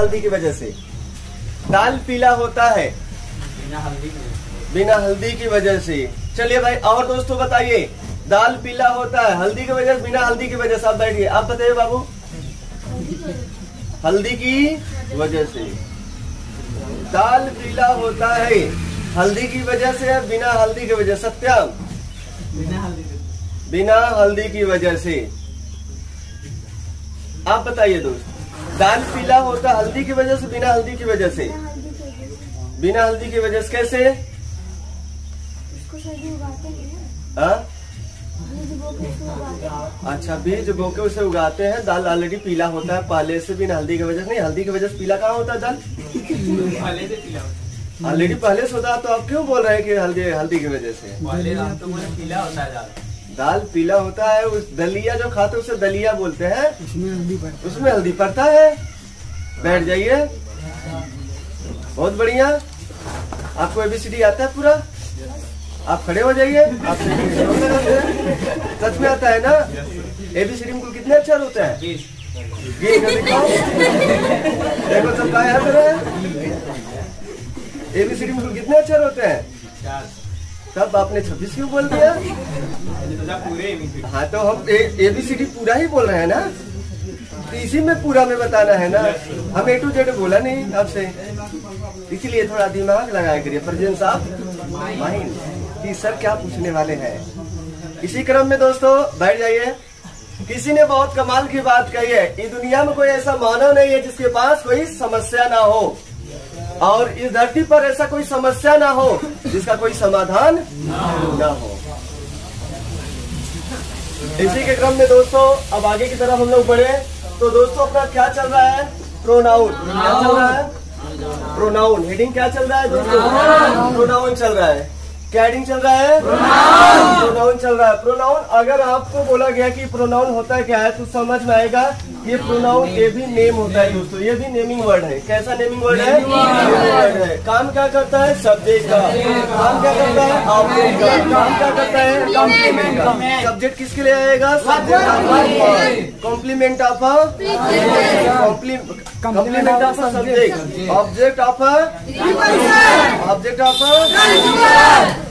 हल्दी की वजह से। दाल पीला होता है बिना हल्दी की वजह से। चलिए भाई और दोस्तों बताइए, दाल पीला होता है हल्दी की वजह से, बिना हल्दी की वजह से। आप बैठिए, आप बताइए बाबू। हल्दी की वजह से। दाल पीला होता है हल्दी की वजह से, बिना हल्दी की वजह। सत्यम, बिना हल्दी की वजह से। आप बताइए दोस्त, दाल पीला होता हल्दी की वजह से, बिना हल्दी की वजह से। बिना हल्दी की वजह से कैसे? अच्छा, बीज बो के उसे उगाते हैं। दाल ऑलरेडी पीला होता है पहले से, बिना हल्दी की वजह से नहीं। हल्दी की वजह से पीला कहाँ होता है दाल? ऑलरेडी पहले से होता है। तो आप क्यों बोल रहे हैं कि हल्दी की वजह से? पीला होता है दाल पीला होता है। उस दलिया जो खाते हैं उसे दलिया बोलते हैं, उसमें हल्दी पड़ता है। बैठ जाइए, बहुत बढ़िया। आपको ABCD आता है पूरा? आप खड़े हो जाइए। आप सच में आता है ना? ABCD में कितने अक्षर होते हैं? 20। देखो सब क्या याद रहे। ABCD में कितने अक्षर होते हैं? 4। तब आपने 26 क्यों बोल दिया? हाँ, तो हम ABCD पूरा ही बोल रहे हैं ना, तो इसी में पूरा में बताना है ना। हम A to Z बोला नहीं आपसे, इसलिए थोड़ा दिमाग लगाया करिए। प्रेजेंस ऑफ माइंड कि सर क्या पूछने वाले हैं। इसी क्रम में दोस्तों बैठ जाइए। किसी ने बहुत कमाल की बात कही है, इस दुनिया में कोई ऐसा मानव नहीं है जिसके पास कोई समस्या ना हो, और इस धरती पर ऐसा कोई समस्या ना हो जिसका कोई समाधान ना हो। इसी के क्रम में दोस्तों अब आगे की तरफ हम लोग बढ़े। तो दोस्तों अपना क्या चल रहा है? प्रोनाउन। क्या चल रहा है? प्रोनाउन। हेडिंग क्या चल रहा है दोस्तों? प्रोनाउन चल रहा है। क्या हेडिंग चल रहा है? प्रोनाउन चल रहा है। प्रोनाउन अगर आपको बोला गया कि प्रोनाउन होता है क्या है, तो समझ में आएगा ये प्रोनाउन ये भी नेम होता है दोस्तों। ये भी नेमिंग वर्ड है। कैसा नेमिंग वर्ड है? नेमिंग वर्ड है। काम क्या करता है? सब्जेक्ट का। काम क्या करता है? ऑब्जेक्ट का। काम क्या करता है? कॉम्प्लीमेंट का। सब्जेक्ट किसके लिए आएगा? Complement of complement of subject. Object of object of.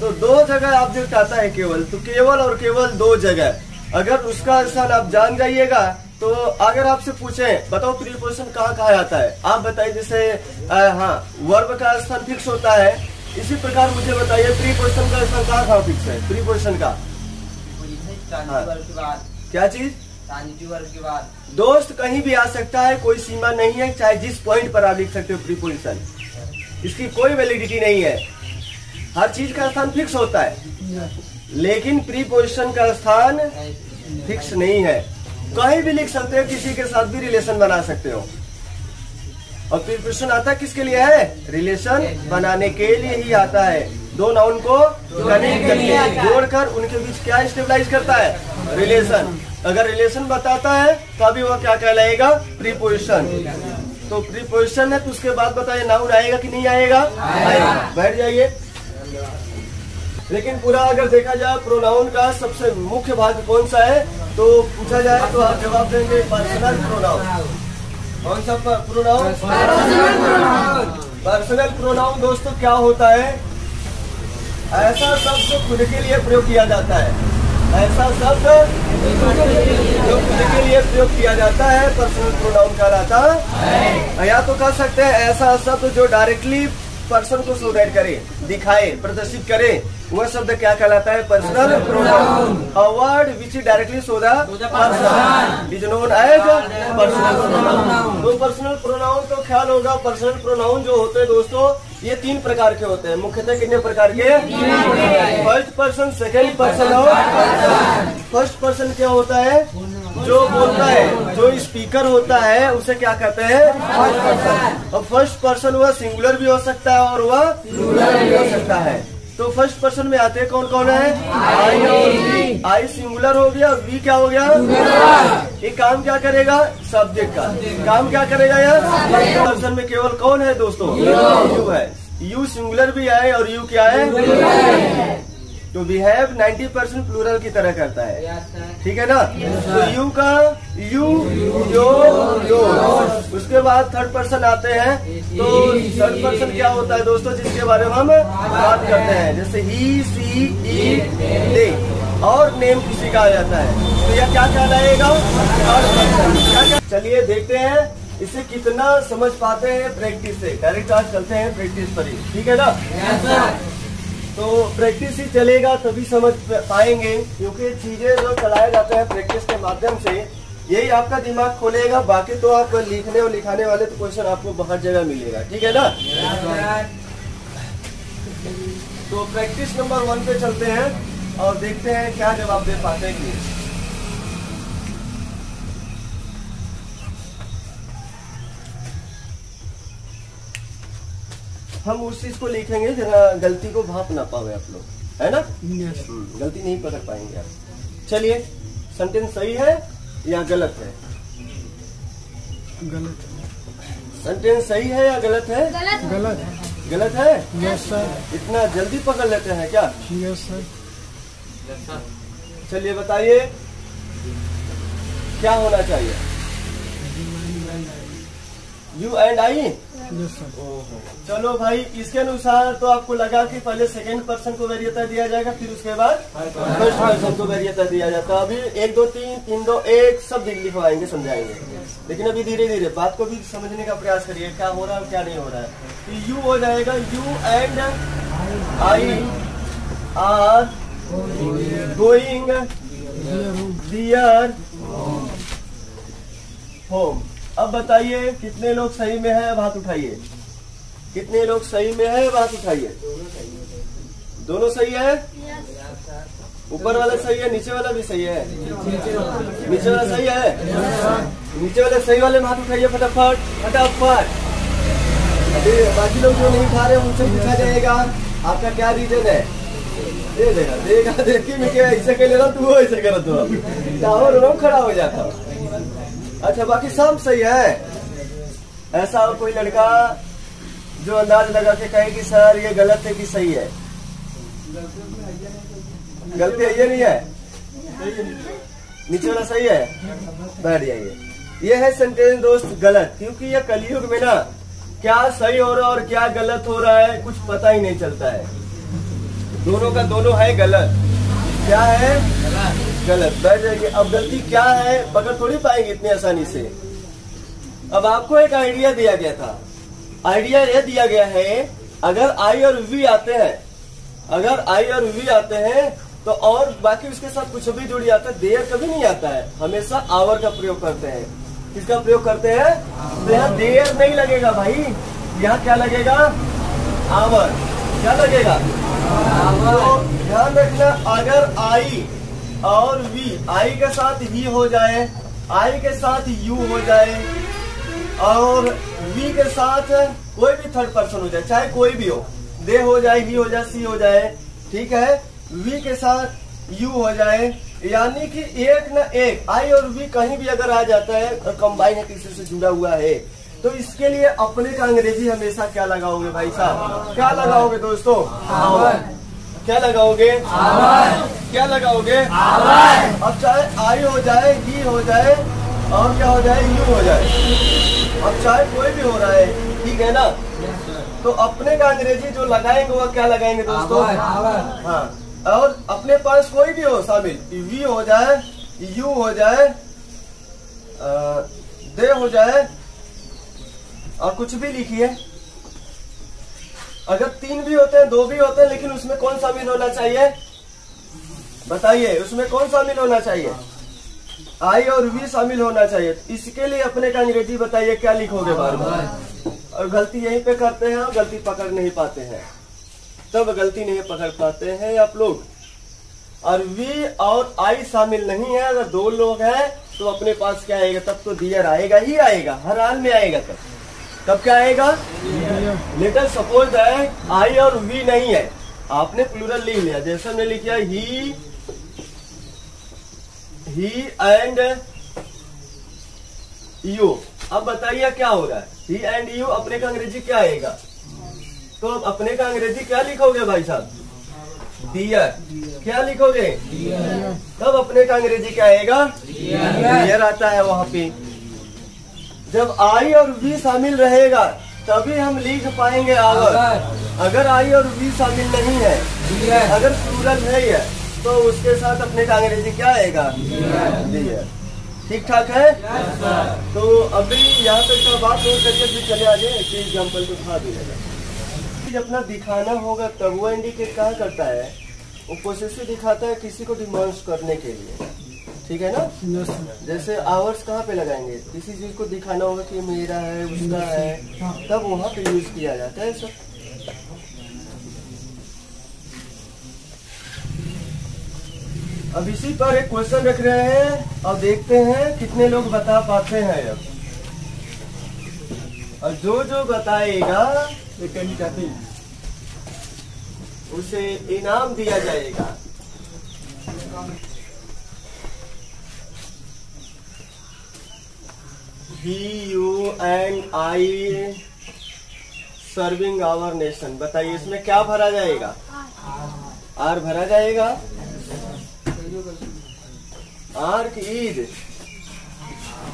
तो दो जगह ऑब्जेक्ट आता है केवल, तो केवल और केवल दो जगह। अगर उसका स्थान आप जान जाइएगा तो अगर आपसे पूछें बताओ प्रीपोजिशन कहाँ कहाँ आता है, आप बताइए। जैसे हाँ, वर्ब का स्थान फिक्स होता है, इसी प्रकार मुझे बताइए प्रीपोजिशन का स्थान कहाँ कहाँ फिक्स है? प्रीपोजिशन का क्या चीज? वर्ब के बाद दोस्त कहीं भी आ सकता है, कोई सीमा नहीं है। चाहे जिस पॉइंट पर आप लिख सकते हो प्रीपोजिशन, इसकी कोई वैलिडिटी नहीं है। हर चीज का स्थान फिक्स होता है, लेकिन प्रीपोजिशन का स्थान फिक्स नहीं है। कहीं भी लिख सकते हो, किसी के साथ भी रिलेशन बना सकते हो। और प्रीपोजिशन आता किसके लिए है? रिलेशन बनाने के लिए ही आता है। दो नाउन को कनेक्ट करके जोड़कर उनके बीच क्या स्टेबलाइज करता है? रिलेशन। अगर रिलेशन बताता है तभी वह क्या कहलाएगा? प्रीपोजिशन। तो प्रीपोजिशन है, तो उसके बाद बताइए नाउन आएगा कि नहीं आएगा? आएगा। बैठ जाइए। लेकिन पूरा अगर देखा जाए प्रोनाउन का सबसे मुख्य भाग कौन सा है, तो पूछा जाए तो आप जवाब देंगे पर्सनल प्रोनाउन। कौन सा प्रोनाउन? पर्सनल प्रोनाउन दोस्तों क्या होता है? ऐसा शब्द जो खुद के लिए प्रयोग किया जाता है। ऐसा शब्द जो खुद के लिए प्रयोग किया जाता है पर्सनल प्रोनाउन कहलाता है। या तो कह सकते हैं ऐसा शब्द जो डायरेक्टली पर्सन को शोधाइट करे, दिखाए, प्रदर्शित करे, वह शब्द क्या कहलाता है? Personal pronoun. A word which directly show the person is known as personal pronoun. तो पर्सनल प्रोनाउन तो ख्याल होगा, पर्सनल प्रोनाउन जो होते हैं दोस्तों ये 3 प्रकार के होते हैं। मुख्यतः कितने प्रकार के? फर्स्ट पर्सन, सेकेंड पर्सन और फर्स्ट पर्सन क्या होता है? जो बोलता है, जो स्पीकर होता है उसे क्या कहते हैं? First person. और फर्स्ट पर्सन वह सिंगुलर भी हो सकता है और वह प्लूरल भी हो सकता है। तो फर्स्ट पर्सन में आते हैं कौन कौन है? आई और वी। आई सिंगुलर हो गया, वी क्या हो गया? ये काम क्या करेगा? सब्जेक्ट का काम क्या करेगा? यार पर्सन में केवल कौन है दोस्तों? यू है। यू सिंगुलर भी है और यू क्या है? तो बिहेव 90% प्लूरल की तरह करता है, ठीक है ना। तो यू का यू, योर, उसके बाद थर्ड पर्सन आते हैं। तो थर्ड पर्सन क्या होता है दोस्तों, जिसके बारे में हम बात करते हैं, जैसे ही, सी, इट, दे, और नेम किसी का आ जाता है। तो यह क्या कहलाएगा, थर्ड पर्सन। चलिए देखते हैं इसे कितना समझ पाते हैं प्रैक्टिस से। डायरेक्ट आज चलते हैं प्रैक्टिस पर ही, ठीक है ना। तो प्रैक्टिस ही चलेगा तभी समझ पाएंगे, क्योंकि चीजें जो चलाए जाते हैं प्रैक्टिस के माध्यम से, यही आपका दिमाग खोलेगा। बाकी तो आप लिखने और लिखाने वाले तो क्वेश्चन आपको हर जगह मिलेगा, ठीक है ना। तो प्रैक्टिस नंबर 1 पे चलते हैं और देखते हैं क्या जवाब दे पाते हैं कि हम उस चीज को लिखेंगे जरा गलती को भाप ना पावे आप लोग, है ना। गलती नहीं पकड़ पाएंगे आप। चलिए, सेंटेंस सही है या गलत है? गलत। सेंटेंस सही है या गलत है? गलत। गलत है। Yes sir. इतना जल्दी पकड़ लेते हैं क्या? Yes sir. चलिए बताइए क्या होना चाहिए। You and I. Yes sir. चलो भाई, इसके अनुसार तो आपको लगा कि पहले सेकंड पर्सन को वरीयता दिया जाएगा, फिर उसके बाद फर्स्ट पर्सन को वरीयता दिया जाता है। अभी 1 2 3 3 2 1 सब लिखवाएंगे, समझाएंगे। लेकिन अभी धीरे धीरे बात को भी समझने का प्रयास करिए, क्या हो रहा है क्या नहीं हो रहा है। तो यू हो जाएगा, you and I R going their home. अब बताइए कितने लोग सही में है, हाथ उठाइए। कितने लोग सही में है, हाथ उठाइए। दोनों सही है। ऊपर वाला सही है, नीचे वाला भी सही है। नीचे वाला सही है। नीचे वाले सही वाले हाथ उठाइए फटाफट फटाफट। अभी बाकी लोग जो नहीं खा रहे उनसे पूछा जाएगा आपका क्या रीजन है। दे देगा देगा देखिए मैं क्या ऐसे कर ले रहा तू ऐसे कर तो खड़ा हो जाता। अच्छा, बाकी सब सही है। ऐसा कोई लड़का जो अंदाज लगा के कहे कि सर ये गलत है कि सही है? गलती है ये नहीं है, नीचे वाला सही है। बैठ जाइए। ये है सेंटेंस दोस्त गलत, क्योंकि ये कलयुग में ना क्या सही हो रहा है और क्या गलत हो रहा है कुछ पता ही नहीं चलता है। दोनों का दोनों है गलत। क्या है? गलत। बैठ जाइए। अब गलती क्या है पकड़ थोड़ी पाएंगे इतनी आसानी से। अब आपको एक आइडिया दिया गया था। आइडिया यह दिया गया है, अगर आई और वी आते हैं, अगर आई और वी आते हैं तो और बाकी उसके साथ कुछ भी जुड़ जाता है, देर कभी नहीं आता है। हमेशा आवर का प्रयोग करते हैं। किसका प्रयोग करते हैं? तो यहाँ देर नहीं लगेगा भाई, यहाँ क्या लगेगा? आवर। क्या लगेगा? तो ध्यान रखना, अगर आई और वी, आई के साथ ही हो जाए, आई के साथ यू हो जाए और वी के साथ कोई भी थर्ड पर्सन हो जाए, चाहे कोई भी हो, दे हो जाए, ही हो जाए, सी हो जाए, ठीक है, वी के साथ यू हो जाए, यानी कि एक न एक आई और वी कहीं भी अगर आ जाता है और कंबाइन है, किसी से जुड़ा हुआ है, तो इसके लिए अपने का अंग्रेजी हमेशा क्या लगाओगे भाई साहब? क्या लगाओगे दोस्तों? आवर। क्या लगाओगे? आवर। क्या लगाओगे? आवर। अब चाहे आई हो जाए, ही हो जाए और क्या हो जाए? यू हो जाए। अब चाहे कोई भी हो रहा है, ठीक है ना। तो अपने का अंग्रेजी जो लगाएंगे वो क्या लगाएंगे दोस्तों? आवर। हाँ, और अपने पास कोई भी हो शामिल, वी हो जाए, यू हो जाए, दे हो जाए और कुछ भी लिखिए। अगर 3 भी होते हैं, 2 भी होते हैं, लेकिन उसमें कौन शामिल होना चाहिए? बताइए, उसमें कौन शामिल होना चाहिए? आई और वी शामिल होना चाहिए। इसके लिए अपने का अंग्रेजी बताइए, क्या लिखोगे बार बार? और गलती यहीं पे करते हैं, और गलती पकड़ नहीं पाते हैं, तब गलती नहीं पकड़ पाते हैं आप लोग। और वी और आई शामिल नहीं है, अगर 2 लोग हैं तो अपने पास क्या आएगा? तब तो दियर आएगा ही आएगा, हर हाल में आएगा। तब क्या आएगा? लेटर सपोज है आई और वी नहीं है, आपने प्लूरल लिख लिया, जैसे हमने लिखा ही एंड यू। अब बताइए क्या हो रहा है? ही एंड यू, अपने का अंग्रेजी क्या आएगा? तो अब अपने का अंग्रेजी क्या लिखोगे भाई साहब? डियर। क्या लिखोगे? तब अपने का अंग्रेजी क्या आएगा? डियर आता है वहाँ पे। जब आई और वी शामिल रहेगा तभी हम लिख पाएंगे आवर। अगर आई और वी शामिल नहीं है, अगर प्लूरल है तो उसके साथ अपने का अंग्रेजी क्या आएगा? डियर। ठीक ठाक है? तो अभी यहाँ तक का बात नोट करके फिर चले आ जाए कि एग्जाम्पल को उठा दिया। अपना दिखाना होगा तब वो इंडिकेट कहाँ करता है? वो पोसेसिव दिखाता है किसी को डिमांड करने के लिए। ठीक है ना? जैसे आवर्स कहाँ पे लगाएंगे? किसी चीज को दिखाना होगा कि मेरा है, उसका है, तब वहाँ पे यूज किया जाता है सब। अब इसी पर एक क्वेश्चन रख रहे हैं और देखते हैं कितने लोग बता पाते हैं। अब और जो बताएगा उसे इनाम दिया जाएगा। VUNI serving our nation. बताइए इसमें क्या भरा जाएगा? आर भरा जाएगा। आर की ईद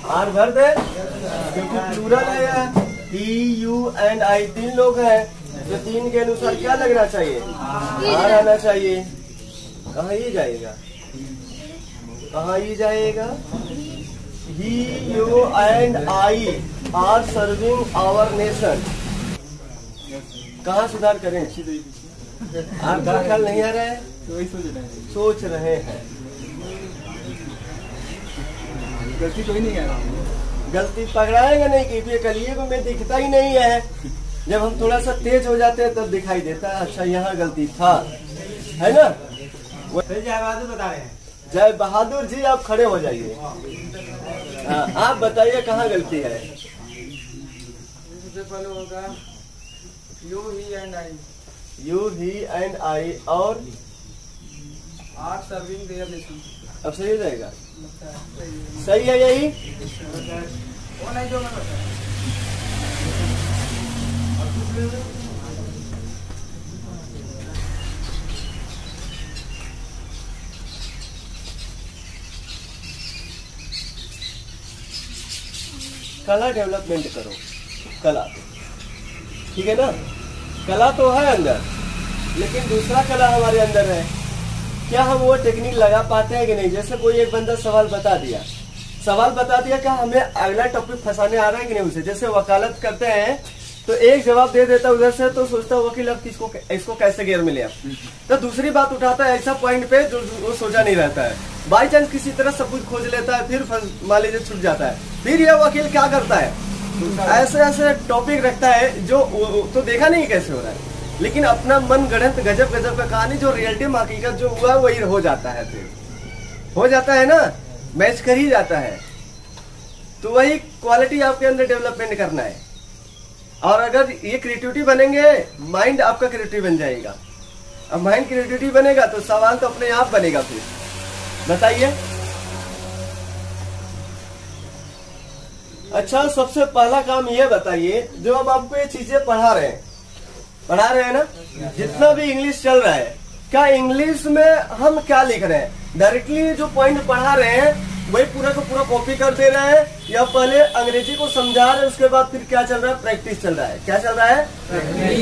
आर भर दे क्योंकि प्लूरल है यार। VUNI 3 लोग हैं तो 3 के अनुसार क्या लगना चाहिए? आर आना चाहिए। कहाँ ही जाएगा? कहाँ ही जाएगा? VUNI are serving our nation. कहाँ सुधार करें? आपका ख्याल नहीं आ रहा है? सोच रहे हैं। गलती कोई नहीं है। गलती पकड़ाएगा नहीं कि ये करिए को में दिखता ही नहीं है। जब हम थोड़ा सा तेज हो जाते हैं तब दिखाई देता है अच्छा यहाँ गलती था, है ना? जय बहादुर बता रहे हैं। जय बहादुर जी आप खड़े हो जाइए। आप बताइए कहाँ गलती है? सबसे पहले होगा यू ही एंड आई और आर सर्विंग देयर नेशन। अब सही हो जाएगा? सही है यही? वो नहीं जो मैं बताया। कला डेवलपमेंट करो। कला ठीक है ना? कला तो है अंदर, लेकिन दूसरा कला हमारे अंदर है। क्या हम वो टेक्निक लगा पाते हैं कि नहीं? जैसे कोई एक बंदा सवाल बता दिया, क्या हमें अगला टॉपिक फंसाने आ रहा है कि नहीं उसे? जैसे वकालत करते हैं तो एक जवाब दे देता उधर से, तो सोचता वकील अब इसको कैसे गियर में लिया, तो दूसरी बात उठाता है ऐसा पॉइंट पे जो वो सोचा नहीं रहता है। बाई चांस किसी तरह सब कुछ खोज लेता है, फिर मान लीजिए छूट जाता है। फिर यह वकील क्या करता है? ऐसे ऐसे टॉपिक रखता है जो तो देखा नहीं कैसे हो रहा है, लेकिन अपना मन गढ़ंत गजब गजब का कहानी जो रियलिटी में हकीकत जो हुआ वही हो जाता है। फिर हो जाता है ना, मैच कर ही जाता है। तो वही क्वालिटी आपके अंदर डेवलपमेंट करना है। और अगर ये क्रिएटिविटी बनेंगे, माइंड आपका क्रिएटिव बन जाएगा। अब माइंड क्रिएटिविटी बनेगा तो सवाल तो अपने आप बनेगा। फिर बताइए। अच्छा, सबसे पहला काम ये बताइए, जो हम आपको ये चीजें पढ़ा रहे हैं ना, जितना भी इंग्लिश चल रहा है, क्या इंग्लिश में हम क्या लिख रहे हैं? डायरेक्टली जो पॉइंट पढ़ा रहे हैं वही पूरा का पूरा कॉपी कर दे रहे हैं, या पहले अंग्रेजी को समझा रहे हैं, उसके बाद फिर क्या चल रहा है? प्रैक्टिस चल रहा है। क्या चल रहा है?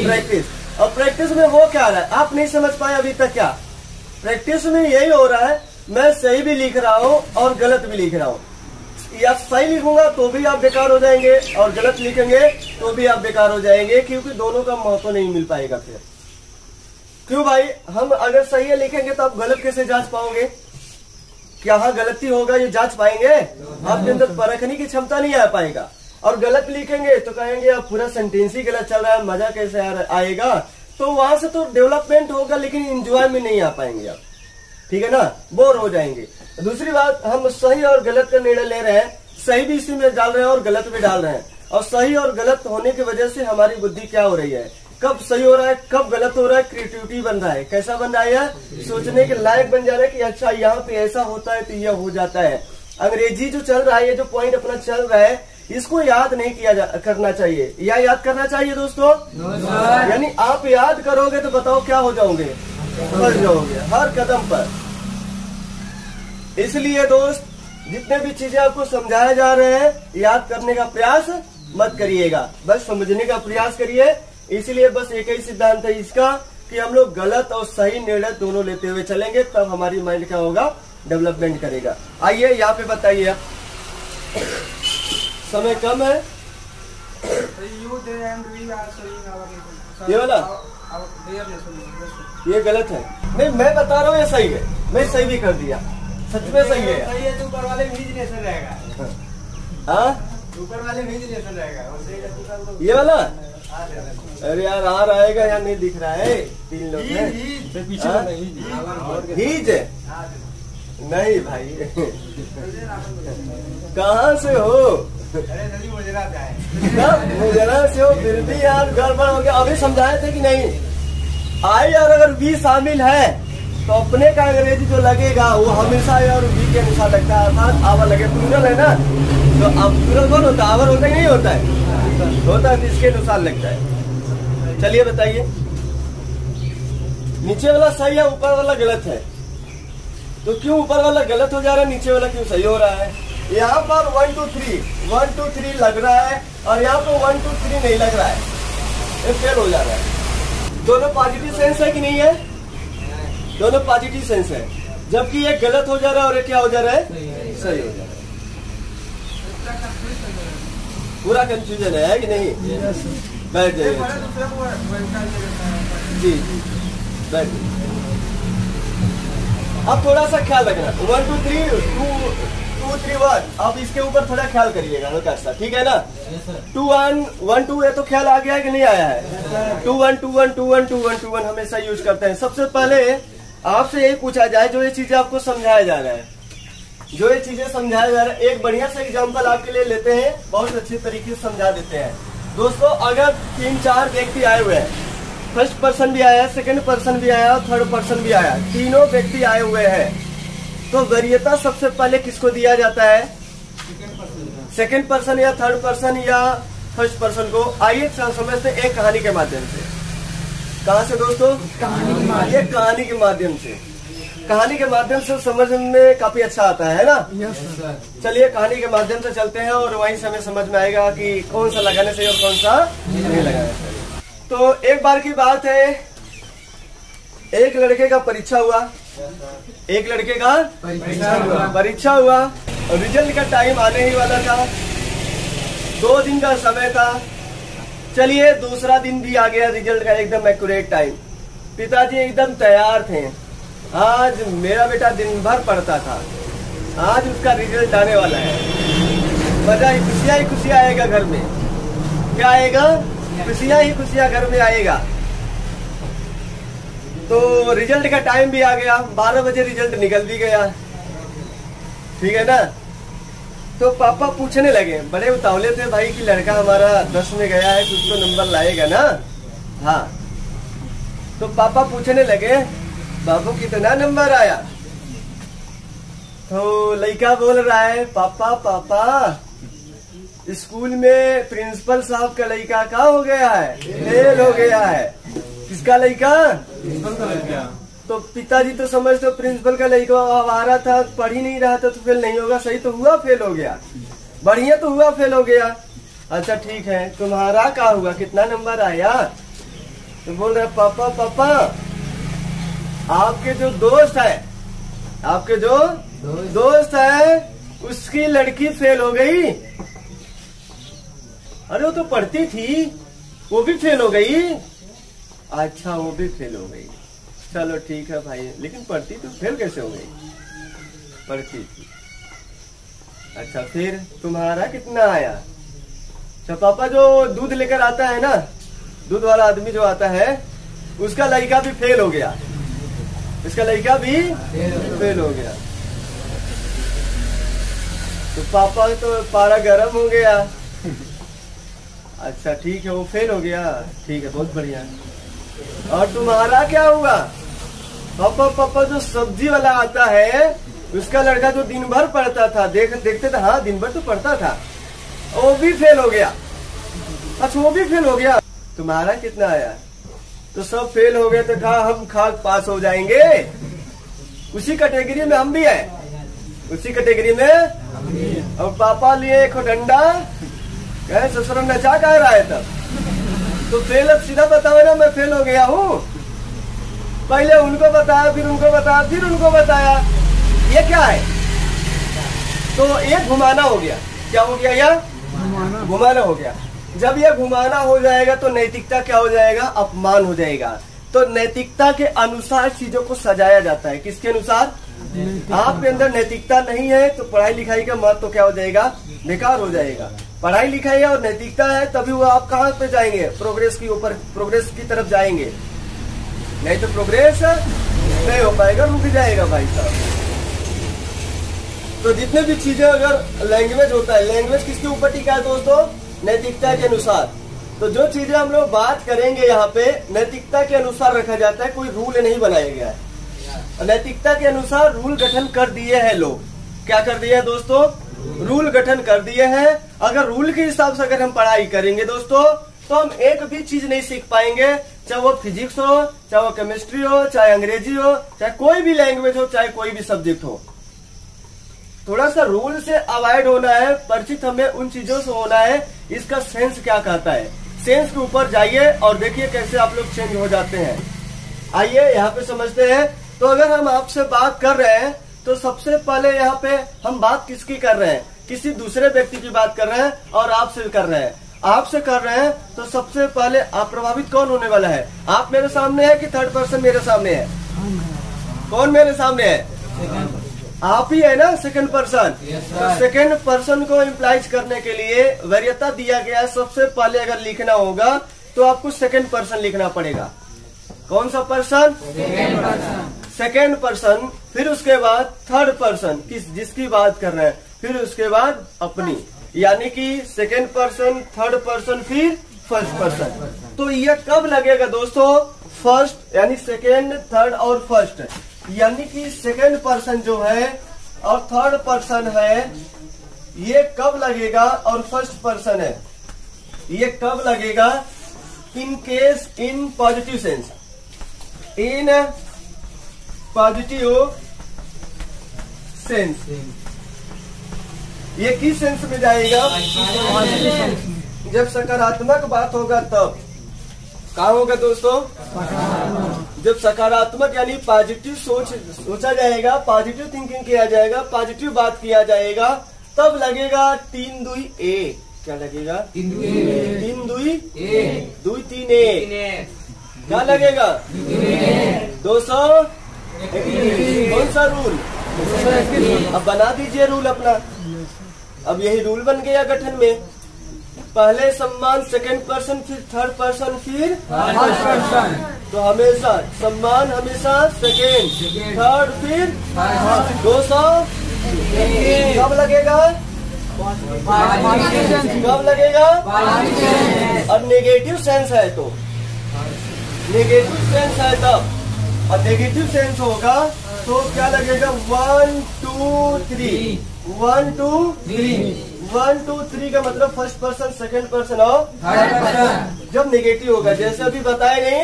प्रैक्टिस। और प्रैक्टिस में वो क्या रहा है आप नहीं समझ पाए अभी तक? क्या प्रैक्टिस में यही हो रहा है, मैं सही भी लिख रहा हूँ और गलत भी लिख रहा हूँ। या सही लिखूंगा तो भी आप बेकार हो जाएंगे, और गलत लिखेंगे तो भी आप बेकार हो जाएंगे, क्योंकि दोनों का महत्व नहीं मिल पाएगा। फिर क्यों भाई? हम अगर सही है लिखेंगे तो आप गलत कैसे जांच पाओगे? क्या हाँ गलती होगा ये जांच पाएंगे? आपके अंदर परखने की क्षमता नहीं आ पाएगा। और गलत लिखेंगे तो कहेंगे अब पूरा सेंटेंस ही गलत चल रहा है, मजा कैसे आएगा? तो वहां से तो डेवलपमेंट होगा, लेकिन एंजॉय में नहीं आ पाएंगे आप। ठीक है ना, बोर हो जाएंगे। दूसरी बात, हम सही और गलत का निर्णय ले रहे हैं, सही भी इसी में डाल रहे हैं और गलत भी डाल रहे हैं। और सही और गलत होने की वजह से हमारी बुद्धि क्या हो रही है? कब सही हो रहा है, कब गलत हो रहा है? क्रिएटिविटी बन रहा है। कैसा बन रहा है? सोचने के लायक बन जा रहा है कि अच्छा यहाँ पे ऐसा होता है तो यह हो जाता है। अंग्रेजी जो चल रहा है, ये जो पॉइंट अपना चल रहा है, इसको याद नहीं करना चाहिए, या याद करना चाहिए दोस्तों? यानी आप याद करोगे तो बताओ क्या हो जाओगे? फंस जाओगे हर कदम पर। इसलिए दोस्त, जितने भी चीजें आपको समझाए जा रहे हैं, याद करने का प्रयास मत करिएगा, बस समझने का प्रयास करिए। इसलिए बस एक ही सिद्धांत है इसका कि हम लोग गलत और सही निर्णय दोनों लेते हुए चलेंगे, तब हमारी माइंड क्या होगा, डेवलपमेंट करेगा। आइए यहाँ पे बताइए, आप समय कम है। You, they and we are saying our nation. ये वाला? Their nation. ये गलत है। नहीं, मैं बता रहा हूँ ये सही है, मैं सही भी कर दिया, सच में सही है। सही है तो ऊपर वाले भी नेशन रहेगा। हाँ, ऊपर वाले भी नेशन रहेगा और सही है तो ये वाला? अरे यार, आ रहेगा या नहीं दिख रहा है, 3 लोग हैं। पीछे हाँ? हीज है? नहीं भाई, कहाँ से हो? अरे जल्दी गुजरात है। गुजरात से हो, फिर भी यार गड़बड़ हो गया। अभी समझाए थे कि नहीं? आई और अगर वी शामिल है तो अपने का अंग्रेजी जो लगेगा वो हमेशा आई और वी के अनुसार लगता है, अर्थात आवर लगे। प्लूरल है ना, तो अब प्लूरल कौन होता है? आवर होता है कि नहीं होता है? होता है, तो इसके अनुसार लगता है। चलिए बताइए, नीचे वाला सही है, ऊपर वाला गलत है। तो क्यों ऊपर वाला गलत हो जा रहा है, नीचे वाला क्यों सही हो रहा है? यहाँ पर 1 2 3 लग रहा है और यहाँ पर 1 2 3 नहीं लग रहा है, ये फेल हो जा रहा है। दोनों पॉजिटिव सेंस है कि नहीं है? दोनों पॉजिटिव सेंस है, जबकि ये गलत हो जा रहा है और ये क्या हो जा रहा है, सही हो जा रहा है। पूरा कंफ्यूजन है कि नहीं? बैठ जाइए जी, बैठ जाइए। अब थोड़ा सा ख्याल रखना, 1 2 3 2 3 1। अब इसके ऊपर थोड़ा ख्याल करिएगा हल्का सा, ठीक है ना? 2 1 1 2 है तो ख्याल आ गया है कि नहीं आया है? 2 1 2 1 2 1 2 1 2 1 हमेशा यूज करते हैं। सबसे पहले आपसे यही पूछा जाए, जो ये चीजें आपको समझाया जा रहा है, जो ये चीजें समझाया जा रहा है, एक बढ़िया सा एग्जाम्पल आपके लिए लेते हैं, बहुत अच्छे तरीके से समझा देते हैं। दोस्तों, अगर 3-4 व्यक्ति आए हुए हैं, फर्स्ट पर्सन भी आया, सेकंड पर्सन भी आया और थर्ड पर्सन भी आया, तीनों व्यक्ति आए हुए हैं, तो वरीयता सबसे पहले किसको दिया जाता है? सेकंड पर्सन या थर्ड पर्सन या फर्स्ट पर्सन को। आइए समझते हैं एक कहानी के माध्यम से। कहाँ से दोस्तों? ये कहानी के माध्यम से, कहानी के माध्यम से समझ में काफी अच्छा आता है ना? चलिए कहानी के माध्यम से चलते हैं और वहीं से हमें समझ में आएगा कि कौन सा लगाने से और कौन सा नहीं लगाने से। तो एक बार की बात है, एक लड़के का परीक्षा हुआ, एक लड़के का परीक्षा हुआ और रिजल्ट का टाइम आने ही वाला था, 2 दिन का समय था। चलिए दूसरा दिन भी आ गया, रिजल्ट का एकदम एक्यूरेट टाइम। पिताजी एकदम तैयार थे, आज मेरा बेटा दिन भर पढ़ता था, आज उसका रिजल्ट आने वाला है, मजा ही खुशियां आएगा घर में। क्या आएगा? खुशियां ही खुशियां घर में आएगा। तो रिजल्ट का टाइम भी आ गया, 12 बजे रिजल्ट निकल भी गया, ठीक है ना? तो पापा पूछने लगे, बड़े उतावले थे भाई कि लड़का हमारा 10 में गया है, कुछ तो नंबर लाएगा ना। हाँ, तो पापा पूछने लगे, बाबू कितना नंबर आया? तो लड़का बोल रहा है, पापा पापा स्कूल में प्रिंसिपल साहब का लड़का क्या हो गया है? फेल हो गया है। किसका लड़का? प्रिंसिपल का लड़का। तो पिताजी तो समझते प्रिंसिपल का लड़का अब आ रहा था, पढ़ ही नहीं रहा था तो फेल नहीं होगा। सही तो हुआ फेल हो गया, बढ़िया तो हुआ फेल हो गया। अच्छा ठीक है, तुम्हारा क्या हुआ, कितना नंबर आया? तो बोल रहे पापा पापा आपके जो दोस्त है, आपके जो दोस्त है उसकी लड़की फेल हो गई। अरे वो तो पढ़ती थी, वो भी फेल हो गई। अच्छा वो भी फेल हो गई, चलो ठीक है भाई, लेकिन पढ़ती तो फेल कैसे हो गई? पढ़ती थी। अच्छा फिर तुम्हारा कितना आया? अच्छा पापा जो दूध लेकर आता है ना, दूध वाला आदमी जो आता है, उसका लड़का भी फेल हो गया, इसका लड़का भी फेल हो गया। तो पापा तो पारा गर्म हो गया। अच्छा ठीक है, वो फेल हो गया, ठीक है बहुत बढ़िया। और तुम्हारा क्या हुआ? पापा पापा जो सब्जी वाला आता है उसका लड़का जो दिन भर पढ़ता था, देखते थे, हाँ दिन भर तो पढ़ता था, वो भी फेल हो गया। अच्छा वो भी फेल हो गया, तुम्हारा कितना आया? तो सब फेल हो गए तो कहा हम खाक पास हो जाएंगे। उसी कैटेगरी में हम भी हैं, उसी कैटेगरी में। और पापा लिए एक डंडा, कहे ससुर नचा कह रहा है तब तो फेल। अब सीधा बताओ ना, मैं फेल हो गया हूँ। पहले उनको बताया, फिर उनको बताया, फिर उनको बताया, ये क्या है? तो ये घुमाना हो गया। क्या हो गया? यह घुमाना हो गया। जब यह घुमाना हो जाएगा तो नैतिकता क्या हो जाएगा? अपमान हो जाएगा। तो नैतिकता के अनुसार चीजों को सजाया जाता है। किसके अनुसार? आपके अंदर नैतिकता नहीं है तो पढ़ाई लिखाई का महत्व तो क्या हो जाएगा? बेकार हो जाएगा। पढ़ाई लिखाई और नैतिकता है तभी वो आप कहाँ पे जाएंगे? प्रोग्रेस की ऊपर, प्रोग्रेस की तरफ जाएंगे, नहीं तो प्रोग्रेस नहीं हो पाएगा, रुक जाएगा भाई साहब। तो जितने भी चीजें, अगर लैंग्वेज होता है, लैंग्वेज किसके ऊपर टिका है दोस्तों? नैतिकता के अनुसार। तो जो चीजें हम लोग बात करेंगे यहाँ पे नैतिकता के अनुसार रखा जाता है, कोई रूल नहीं बनाया गया है। नैतिकता के अनुसार रूल गठन कर दिए हैं लोग। क्या कर दिए हैं दोस्तों? रूल गठन कर दिए हैं। अगर रूल के हिसाब से अगर हम पढ़ाई करेंगे दोस्तों तो हम एक भी चीज नहीं सीख पाएंगे, चाहे वो फिजिक्स हो, चाहे वो केमिस्ट्री हो, चाहे अंग्रेजी हो, चाहे कोई भी लैंग्वेज हो, चाहे कोई भी सब्जेक्ट हो। थोड़ा सा रूल से अवॉइड होना है, परिचित हमें उन चीजों से होना है। इसका सेंस क्या कहता है, सेंस के ऊपर जाइए और देखिए कैसे आप लोग चेंज हो जाते हैं। आइए यहाँ पे समझते हैं। तो अगर हम आपसे बात कर रहे हैं तो सबसे पहले यहाँ पे हम बात किसकी कर रहे हैं? किसी दूसरे व्यक्ति की बात कर रहे हैं और आपसे कर रहे हैं। आपसे कर रहे हैं तो सबसे पहले आप प्रभावित कौन होने वाला है? आप मेरे सामने है कि थर्ड पर्सन मेरे सामने है? कौन मेरे सामने है? आप ही है ना, सेकंड पर्सन। तो सेकंड पर्सन को इम्प्लाइज करने के लिए वरीयता दिया गया है। सबसे पहले अगर लिखना होगा तो आपको सेकंड पर्सन लिखना पड़ेगा। कौन सा पर्सन? Second person. फिर उसके बाद थर्ड पर्सन, जिसकी बात कर रहे हैं, फिर उसके बाद अपनी, यानी कि सेकंड पर्सन, थर्ड पर्सन, फिर फर्स्ट पर्सन। तो यह कब लगेगा दोस्तों? फर्स्ट यानी सेकंड, थर्ड और फर्स्ट, यानी कि सेकंड पर्सन जो है और थर्ड पर्सन है, ये कब लगेगा? और फर्स्ट पर्सन है, ये कब लगेगा? In case, in positive sense, in positive sense. ये किस सेंस में जाएगा? जब सकारात्मक बात होगा तब। कहाँ होगा दोस्तों? जब सकारात्मक यानी पॉजिटिव सोचा जाएगा, पॉजिटिव थिंकिंग किया जाएगा, पॉजिटिव बात किया जाएगा, तब लगेगा 3 2 1। क्या लगेगा? 3 2 1, 2 3 1। क्या लगेगा? 200। कौन सा रूल? अब बना दीजिए रूल अपना। अब यही रूल बन गया गठन में। पहले सम्मान सेकंड पर्सन, फिर थर्ड पर्सन, फिर फर्स्ट पर्सन। तो हमेशा सम्मान हमेशा सेकंड, थर्ड, फिर 200। कब लगेगा? कब लगेगा? और नेगेटिव सेंस है तो, नेगेटिव सेंस है तब। और नेगेटिव सेंस होगा तो क्या लगेगा? 1 2 3, 1 2 3। 1 2 3 का मतलब फर्स्ट पर्सन, सेकंड पर्सन और थर्ड पर्सन। जब नेगेटिव होगा, जैसे अभी बताए नहीं,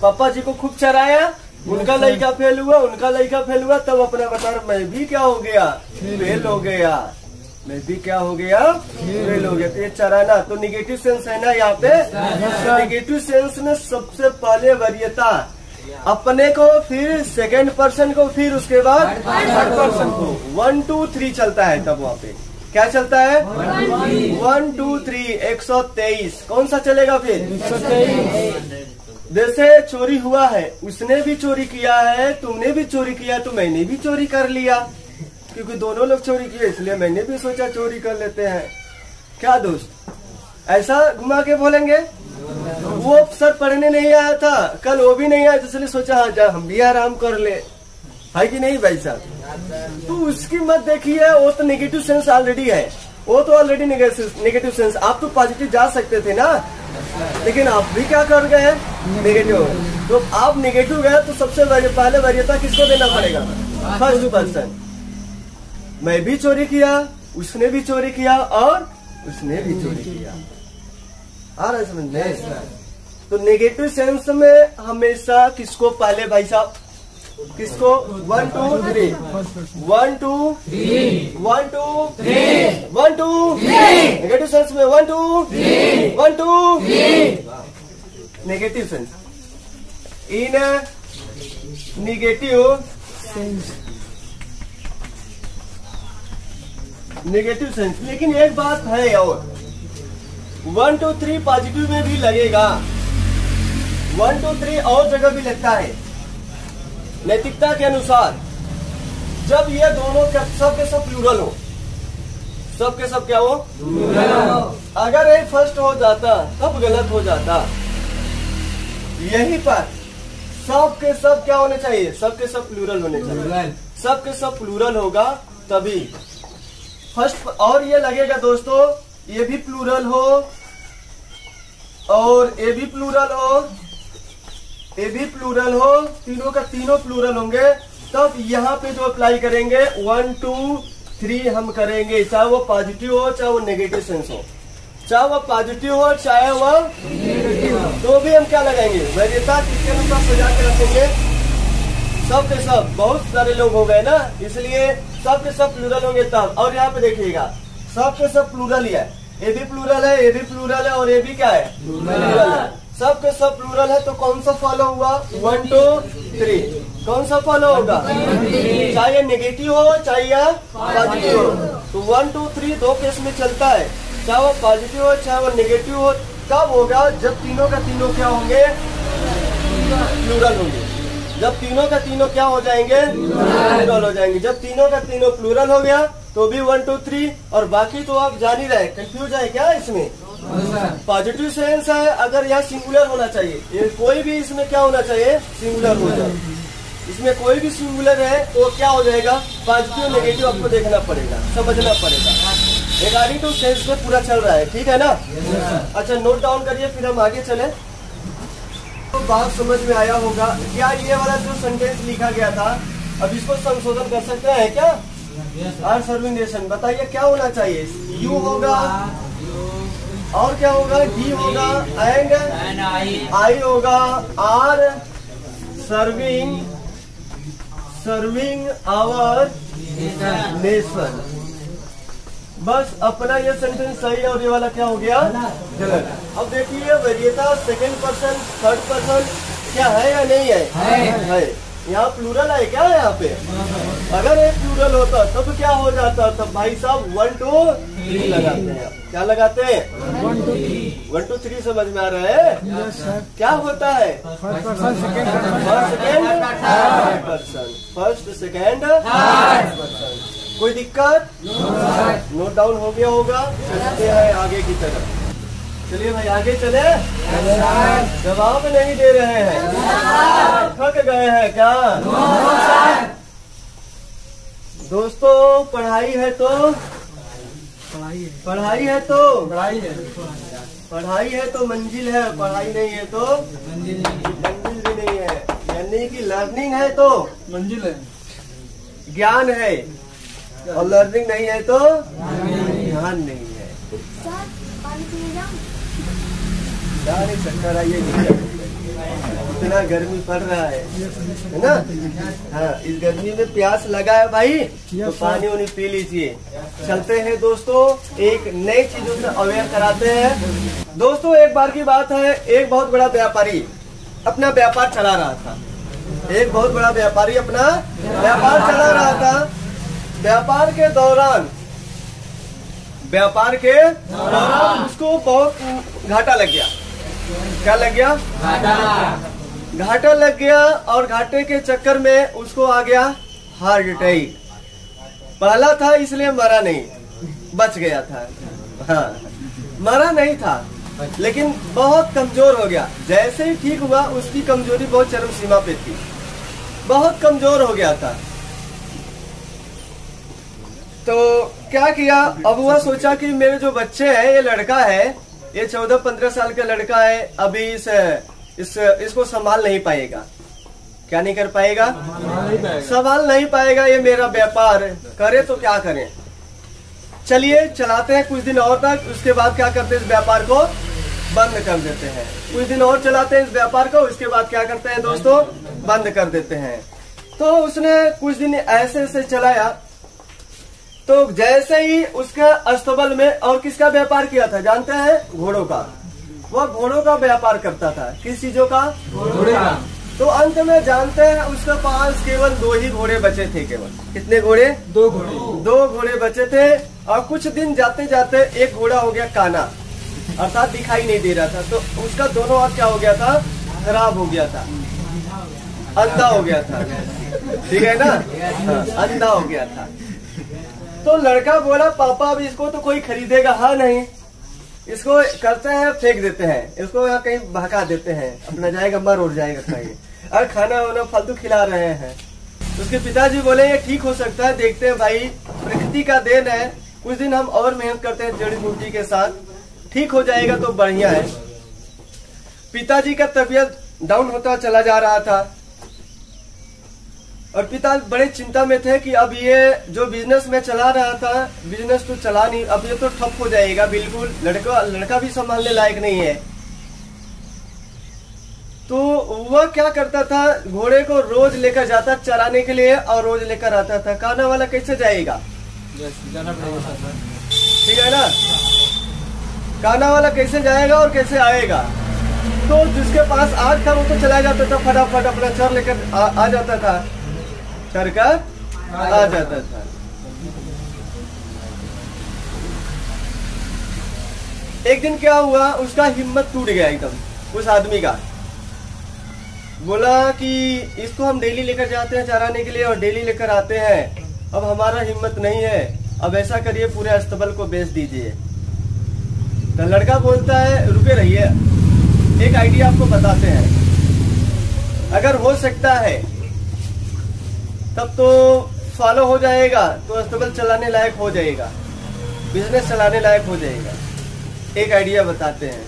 पापा जी को खूब चराया, उनका लड़का फेल हुआ, उनका लड़का फेल हुआ, तब अपना बता रहा मैं भी क्या हो गया? फेल हो गया। मैं भी क्या हो गया? फेल हो गया। तो ये चराना तो नेगेटिव सेंस है ना यहाँ पे। नेगेटिव सेंस में सबसे पहले वरीयता अपने को, फिर सेकंड पर्सन को, फिर उसके बाद थर्ड पर्सन को। 1 2 3 चलता है तब वहाँ पे। क्या चलता है? 1 2 3 123। कौन सा चलेगा फिर? 123। जैसे चोरी हुआ है, उसने भी चोरी किया है, तुमने भी चोरी किया, तो मैंने भी चोरी कर लिया, क्योंकि दोनों लोग चोरी किए इसलिए मैंने भी सोचा चोरी कर लेते हैं। क्या दोस्त, ऐसा घुमा के बोलेंगे? वो सर पढ़ने नहीं आया था कल, वो भी नहीं आया, इसलिए सोचा हाँ जा हम भी आराम कर ले, है कि नहीं भाई साहब? तो उसकी मत देखिए, वो तो नेगेटिव सेंस ऑलरेडी है, वो तो ऑलरेडी नेगेटिव सेंस। आप तो पॉजिटिव जा सकते थे ना, लेकिन आप भी क्या कर गए हैं? नेगेटिव। तो आप नेगेटिव गए तो सबसे पहले वरीयता किसको देना पड़ेगा? First person. मैं भी चोरी किया, उसने भी चोरी किया और उसने भी चोरी किया। आ रहा है समझ में? तो नेगेटिव सेंस में हमेशा किसको पहले भाई साहब, किसको 1 2 3 1 2 3 1 2 3 1 2 नेगेटिव सेंस में 1 2 1 2 negative sense in negative sense. लेकिन एक बात है और 1 2 3 पॉजिटिव में भी लगेगा, 1 2 3 और जगह भी लगता है। नैतिकता के अनुसार जब ये दोनों सब के सब प्लूरल हो, सब के सब क्या हो प्लूरल, अगर ये फर्स्ट हो जाता तब गलत हो जाता। यहीं पर सब के सब क्या होने चाहिए, सब के सब प्लूरल होने चाहिए, सब के सब प्लूरल होगा तभी फर्स्ट। और ये लगेगा दोस्तों ये भी प्लूरल हो और ये भी प्लूरल हो, ये भी प्लूरल हो, तीनों का तीनों प्लूरल होंगे, तब यहाँ पे जो अप्लाई करेंगे 1 2 3 हम करेंगे, चाहे वो पॉजिटिव हो चाहे वो नेगेटिव सेंस हो, चाहे वो पॉजिटिव हो चाहे वो नेगेटिव हो, तो भी हम क्या लगाएंगे वैधता किसके अनुसार सजा के रखेंगे, सब के सब। बहुत सारे लोग हो गए ना, इसलिए सब के सब प्लूरल होंगे तब। और यहाँ पे देखिएगा सब के सब प्लूरल ही है, ये भी प्लूरल है, ये भी प्लूरल है और ये भी क्या है प्लूरल है। सब के सब प्लूरल है तो कौन सा फॉलो हुआ 1 2 3, कौन सा फॉलो होगा, चाहे नेगेटिव हो चाहे पॉजिटिव हो। तो 1 2 3 दो केस में चलता है, चाहे वो पॉजिटिव हो चाहे वो नेगेटिव हो। कब होगा जब तीनों का तीनों क्या होंगे प्लूरल होंगे, जब तीनों का तीनों क्या हो जाएंगे प्लूरल हो जाएंगे। जब तीनों का तीनों प्लूरल हो गया तो भी 1 2 3, और बाकी तो आप जान ही रहे, कंफ्यूज है क्या इसमें। पॉजिटिव सेंस है, अगर यहाँ सिंगुलर होना चाहिए, ये कोई भी इसमें क्या होना चाहिए सिंगुलर हो जाए, इसमें कोई भी सिंगुलर है तो क्या हो जाएगा पॉजिटिव नेगेटिव आपको देखना पड़ेगा, समझना पड़ेगा। रिगार्डिंग टू सेंस में पूरा चल रहा है, ठीक है ना। अच्छा नोट डाउन करिए फिर हम आगे चले। तो बात समझ में आया होगा क्या, ये वाला जो सेंटेंस लिखा गया था अब इसको संशोधन कर सकते हैं क्या। आर सर्विंग नेशन बताइए क्या होना चाहिए, यू होगा और क्या होगा डी होगा एंड आई होगा, आर सर्विंग आवर नेशन। बस अपना ये सेंटेंस सही है और ये वाला क्या हो गया गलत। अब देखिए वरीयता सेकंड पर्सन थर्ड पर्सन क्या है या नहीं है, यहाँ प्लूरल है क्या यहाँ पे। अगर एक प्लूरल होता तब क्या हो जाता, तब भाई साहब 1 2 3 लगाते हैं। क्या लगाते हैं 1 2 3 समझ में आ रहा है क्या होता है first second person, first second person. कोई दिक्कत नोट डाउन हो गया होगा। चलते हैं आगे की तरफ, चलिए भाई आगे चले। जवाब नहीं दे रहे हैं, थक गए हैं क्या दोस्तों। पढ़ाई है तो पढ़ाई है तो मंजिल है, पढ़ाई नहीं है तो मंजिल भी नहीं है। यानी कि लर्निंग है तो मंजिल है, ज्ञान है, और लर्निंग नहीं है तो ज्ञान नहीं है। नहीं चक्कर आइए, इतना गर्मी पड़ रहा है ना। हाँ इस गर्मी में प्यास लगा है भाई तो पानी उनी पी लीजिए। चलते हैं दोस्तों, एक नई चीजों से अवेयर कराते हैं। दोस्तों एक बार की बात है, एक बहुत बड़ा व्यापारी अपना व्यापार चला रहा था, एक बहुत बड़ा व्यापारी अपना व्यापार चला रहा था। व्यापार के दौरान उसको बहुत घाटा लग गया। क्या लग गया घाटा लग गया, और घाटे के चक्कर में उसको आ गया हार्ट अटैक। पहला था इसलिए मरा नहीं, बच गया था। हाँ मरा नहीं था लेकिन बहुत कमजोर हो गया। जैसे ही ठीक हुआ उसकी कमजोरी बहुत चरम सीमा पे थी, बहुत कमजोर हो गया था। तो क्या किया, अब वह सोचा कि मेरे जो बच्चे हैं, ये लड़का है, ये 14-15 साल का लड़का है, अभी इसको संभाल नहीं पाएगा। क्या नहीं कर पाएगा, संभाल नहीं पाएगा। ये मेरा व्यापार करे तो क्या करें, चलिए चलाते हैं कुछ दिन और तक, उसके बाद क्या करते हैं इस व्यापार को बंद कर देते हैं। कुछ दिन और चलाते हैं इस व्यापार को, इसके बाद क्या करते हैं दोस्तों, बंद कर देते हैं। तो उसने कुछ दिन ऐसे चलाया, तो जैसे ही उसका अस्तबल में और किसका व्यापार किया था जानते हैं, घोड़ों का। वह घोड़ों का व्यापार करता था। किस चीजों का, घोड़े का। तो अंत में जानते हैं उसके पास केवल 2 ही घोड़े बचे थे। केवल कितने घोड़े, 2 घोड़े। 2 घोड़े बचे थे और कुछ दिन जाते जाते एक घोड़ा हो गया काना, अर्थात दिखाई नहीं दे रहा था। तो उसका दोनों हाथ क्या हो गया था, खराब हो गया था, अंधा हो गया था, ठीक है ना, हाँ, अंधा हो गया था। तो लड़का बोला पापा अब इसको तो कोई खरीदेगा हाँ नहीं, इसको करते हैं फेंक देते हैं, इसको यहाँ कहीं भगा देते हैं, अपना जाएगा मर उड़ जाएगा कहीं, और खाना वाना फालतू खिला रहे हैं। उसके पिताजी बोले ये ठीक हो सकता है, देखते हैं भाई प्रकृति का देन है, कुछ दिन हम और मेहनत करते हैं जड़ी बूटी के साथ, ठीक हो जाएगा तो बढ़िया है। पिताजी का तबीयत डाउन होता चला जा रहा था और पिता बड़े चिंता में थे कि अब ये जो बिजनेस में चला रहा था, बिजनेस तो चला नहीं, अब ये तो ठप हो जाएगा बिल्कुल, लड़का भी संभालने लायक नहीं है। तो वह क्या करता था, घोड़े को रोज लेकर जाता चराने के लिए और रोज लेकर आता था। काना वाला कैसे जाएगा, ठीक है ना, काना वाला कैसे जाएगा और कैसे आएगा। तो जिसके पास आग था वो तो चला जाता था, फटाफट अपना चर लेकर आ जाता था, चर कर आ जाता था। एक दिन क्या हुआ, उसका हिम्मत टूट गया एकदम उस आदमी का। बोला कि इसको हम डेली लेकर जाते हैं चराने के लिए और डेली लेकर आते हैं, अब हमारा हिम्मत नहीं है, अब ऐसा करिए पूरे अस्तबल को बेच दीजिए। तो लड़का बोलता है रुके रहिए, एक आइडिया आपको बताते हैं, अगर हो सकता है तब तो फॉलो हो जाएगा, तो अस्तबल चलाने लायक हो जाएगा, बिजनेस चलाने लायक हो जाएगा। एक आइडिया बताते हैं।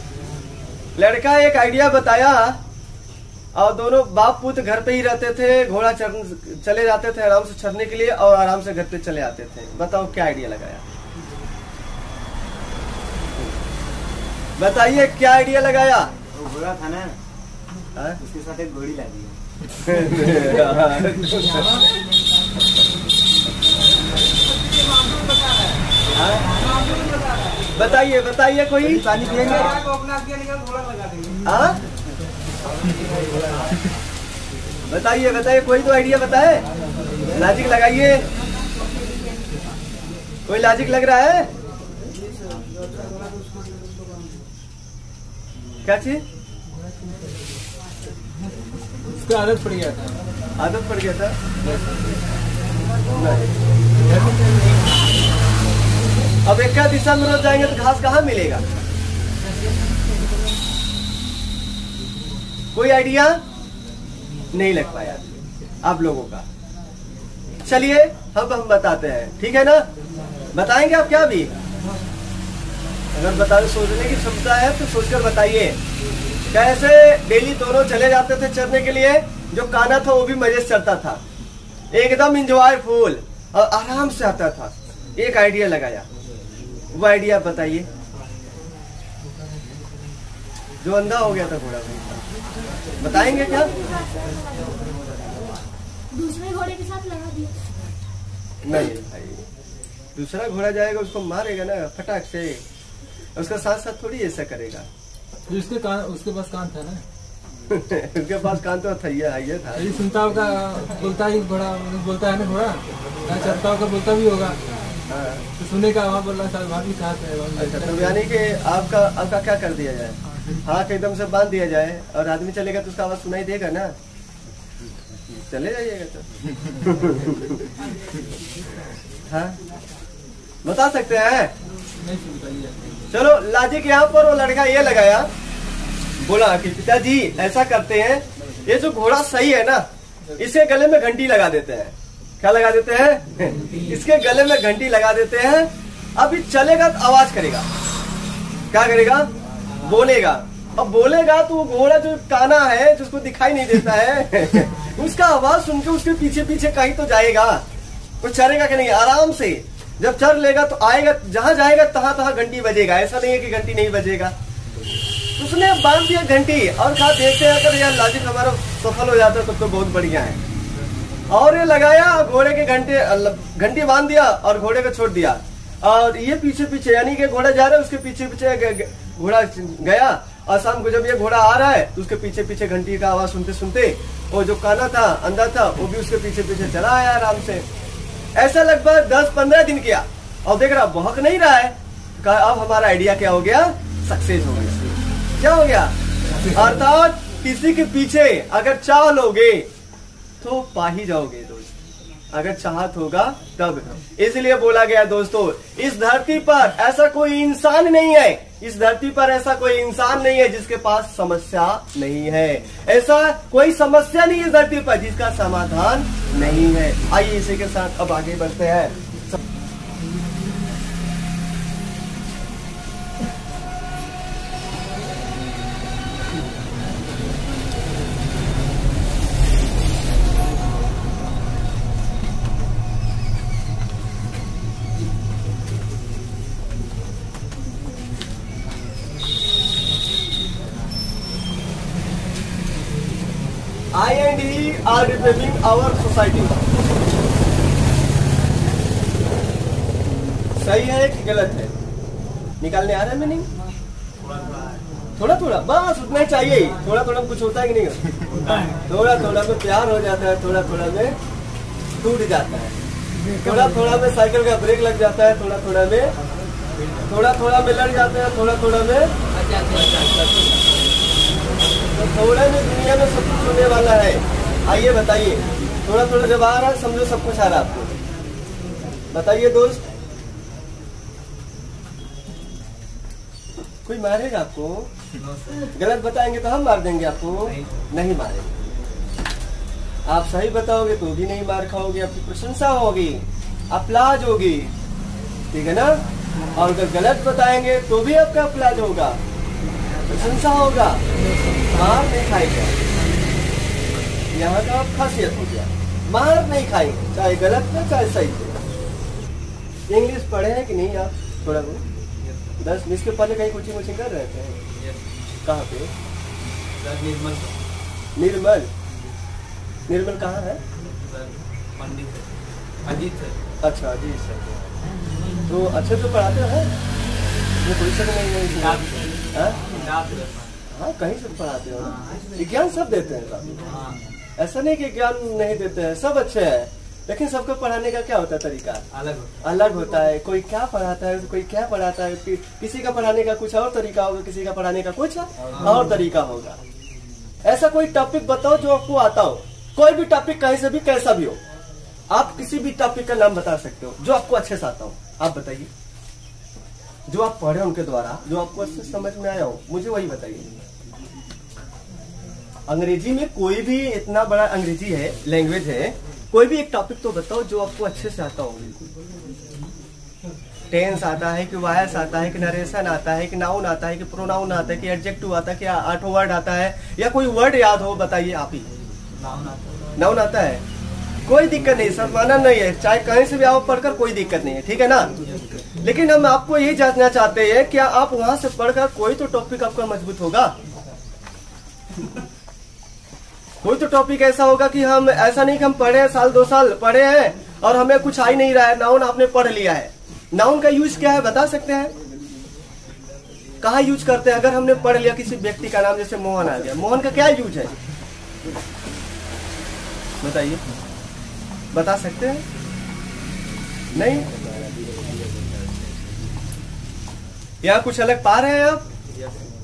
लड़का एक आइडिया बताया और दोनों बाप पुत्र घर पे ही रहते थे, घोड़ा चले जाते थे आराम से चरने के लिए और आराम से घर पे चले आते थे। बताओ क्या आइडिया लगाया, बताइए क्या आइडिया लगाया। वो घोड़ा था ना, उसके साथ एक घोड़ी ला दी। बताइए बताइए कोई, पानी पिएंगे, बताइए बताइए कोई तो आइडिया बताए, लॉजिक लगाइए, कोई लॉजिक लग रहा है। क्या चीज, उसका आदत पड़ गया था, आदत पड़ गया था। अब एक का दिशा में रोज जाएंगे तो घास कहाँ मिलेगा, कोई आइडिया नहीं लग पाया आप लोगों का। चलिए हम बताते हैं, ठीक है ना, बताएंगे आप क्या भी, अगर बताने सोचने की क्षमता है तो सोचकर बताइए। कैसे डेली दोनों चले जाते थे चरने के लिए, जो काना था वो भी मजे से चलता था, एकदम इंजॉय फुल और आराम से आता था। एक आइडिया लगाया, वो आइडिया बताइए। जो अंधा हो गया था घोड़ा, बताएंगे क्या, दूसरे घोड़े के साथ लगा दिया। नहीं भाई, दूसरा घोड़ा जाएगा उसको मारेगा ना फटाक से, उसका साथ साथ थोड़ी ऐसा करेगा। उसके पास कान था ना उसके पास कान तो था, ये था, ये सुनता होगा, बोलता ही घोड़ा बोलता है ना, घोड़ा चलता होगा, बोलता भी होगा, तो सुने का वहाँ बोल रहा वहाँ भी साथ है। अच्छा, तो यानी कि आपका क्या कर दिया जाए, हाथ एकदम से बांध दिया जाए और आदमी चलेगा तो उसका आवाज सुनाई देगा ना, चले जाइएगा तो। हाँ बता सकते हैं, चलो लॉजिक यहाँ पर वो लड़का ये लगाया, बोला कि पिताजी ऐसा करते हैं, ये जो घोड़ा सही है ना, इसके गले में घंटी लगा देते हैं। क्या लगा देते हैं इसके गले में घंटी लगा देते हैं, अभी चलेगा तो आवाज करेगा, क्या करेगा, बोलेगा। अब बोलेगा तो वो घोड़ा जो काना है जिसको दिखाई नहीं देता है उसका आवाज सुन के उसके पीछे पीछे कहीं तो जाएगा, कुछ चलेगा कि नहीं, आराम से जब चल लेगा तो आएगा, जहां जाएगा तहां तहां घंटी बजेगा, ऐसा नहीं है कि घंटी नहीं बजेगा। उसने बांध दिया घंटी और कहा देखते हैं अगर यह लॉजिक हमारा सफल हो जाता तो बहुत बढ़िया है। और ये लगाया घोड़े के घंटी बांध दिया और घोड़े को छोड़ दिया और ये पीछे पीछे यानी कि घोड़ा जा रहा है उसके पीछे पीछे घोड़ा गया और शाम को जब ये घोड़ा आ रहा है तो उसके पीछे पीछे घंटी का आवाज सुनते सुनते वो जो काना था अंधा था वो भी उसके पीछे पीछे चला आया आराम से। ऐसा लगभग 10-15 दिन किया और देख रहा बहक नहीं रहा है। अब हमारा आइडिया क्या हो गया, सक्सेस हो गया। क्या हो गया, अर्थात किसी के पीछे अगर चाह लोगे तो पा ही जाओगे दोस्त, अगर चाहत होगा तब। इसलिए बोला गया दोस्तों, इस धरती पर ऐसा कोई इंसान नहीं है, इस धरती पर ऐसा कोई इंसान नहीं है जिसके पास समस्या नहीं है। ऐसा कोई समस्या नहीं है धरती पर जिसका समाधान नहीं है। आइए इसी के साथ अब आगे बढ़ते हैं। I&E are rebuilding our society. सही है कि गलत है, निकालने आ रहा है मीनिंग? थोड़ा थोड़ा बस उतना ही चाहिए। थोड़ा थोड़ा कुछ होता है कि नहीं? थोड़ा थोड़ा में प्यार हो जाता है, थोड़ा थोड़ा में टूट जाता है, थोड़ा थोड़ा में साइकिल का ब्रेक लग जाता है, थोड़ा थोड़ा में लड़ जाते हैं, थोड़ा थोड़ा में तो थोड़ा में दुनिया में सब कुछ होने वाला है। आइए बताइए, थोड़ा थोड़ा जब आ रहा है समझो सब कुछ आ रहा है आपको। बताइए दोस्त, कोई मारेगा आपको? गलत बताएंगे तो हम मार देंगे आपको? नहीं मारेंगे। आप सही बताओगे तो भी नहीं मार खाओगे, आपकी प्रशंसा होगी, अपलाज होगी, ठीक है ना? और अगर गलत बताएंगे तो भी आपका अपलाज होगा, प्रशंसा होगा, मार नहीं खाएगा। यहाँ का खासियत हो गया, मार नहीं खाएंगे, चाहे गलत में चाहे सही में। इंग्लिश पढ़े हैं कि नहीं आप? थोड़ा बहुत 10-20 के पहले कहीं कोचिंग कर रहे थे? कहाँ पे? निर्मल कहाँ है? अच्छा अजीत सर, तो अच्छे तो पढ़ाते हैं, कोई शक नहीं है। हाँ कहीं से पढ़ाते हो ना, ज्ञान सब देते हैं, ऐसा नहीं कि ज्ञान नहीं देते हैं, सब अच्छे हैं, लेकिन सबको पढ़ाने का क्या होता है तरीका अलग होता है। कोई क्या पढ़ाता है, कोई क्या पढ़ाता है, किसी का पढ़ाने का कुछ और तरीका होगा, किसी का पढ़ाने का कुछ और तरीका होगा। ऐसा कोई टॉपिक बताओ जो आपको आता हो, कोई भी टॉपिक कहीं से भी कैसा भी हो, आप किसी भी टॉपिक का नाम बता सकते हो जो आपको अच्छे से आता हो। आप बताइए, जो आप पढ़े उनके द्वारा जो आपको अच्छे समझ में आया हो, मुझे वही बताइए। अंग्रेजी में कोई भी इतना बड़ा अंग्रेजी है, लैंग्वेज है, कोई भी एक टॉपिक तो बताओ जो आपको अच्छे से आता हो। टेंस आता है कि वॉयस आता है कि नरेशन आता है कि नाउन आता है कि प्रोनाउन आता है कि एडजेक्टिव आता है कि 8 वर्ड आता है, या कोई वर्ड याद हो बताइए आप ही। नाउन आता है, कोई दिक्कत नहीं, शर्माना नहीं है, चाहे कहीं से भी आओ पढ़कर, कोई दिक्कत नहीं है, ठीक है ना? लेकिन हम आपको यही जांचना चाहते हैं, क्या आप वहां से पढ़कर कोई तो टॉपिक आपका मजबूत होगा? कोई तो टॉपिक ऐसा होगा कि हम ऐसा नहीं कि हम पढ़े हैं, 1-2 साल पढ़े हैं और हमें कुछ आ ही नहीं रहा है। नाउन आपने पढ़ लिया है, नाउन का यूज क्या है बता सकते हैं? कहाँ यूज करते हैं? अगर हमने पढ़ लिया किसी व्यक्ति का नाम, जैसे मोहन आ गया, मोहन का क्या यूज है बताइए, बता सकते हैं? नहीं? यहाँ कुछ अलग पा रहे हैं आप?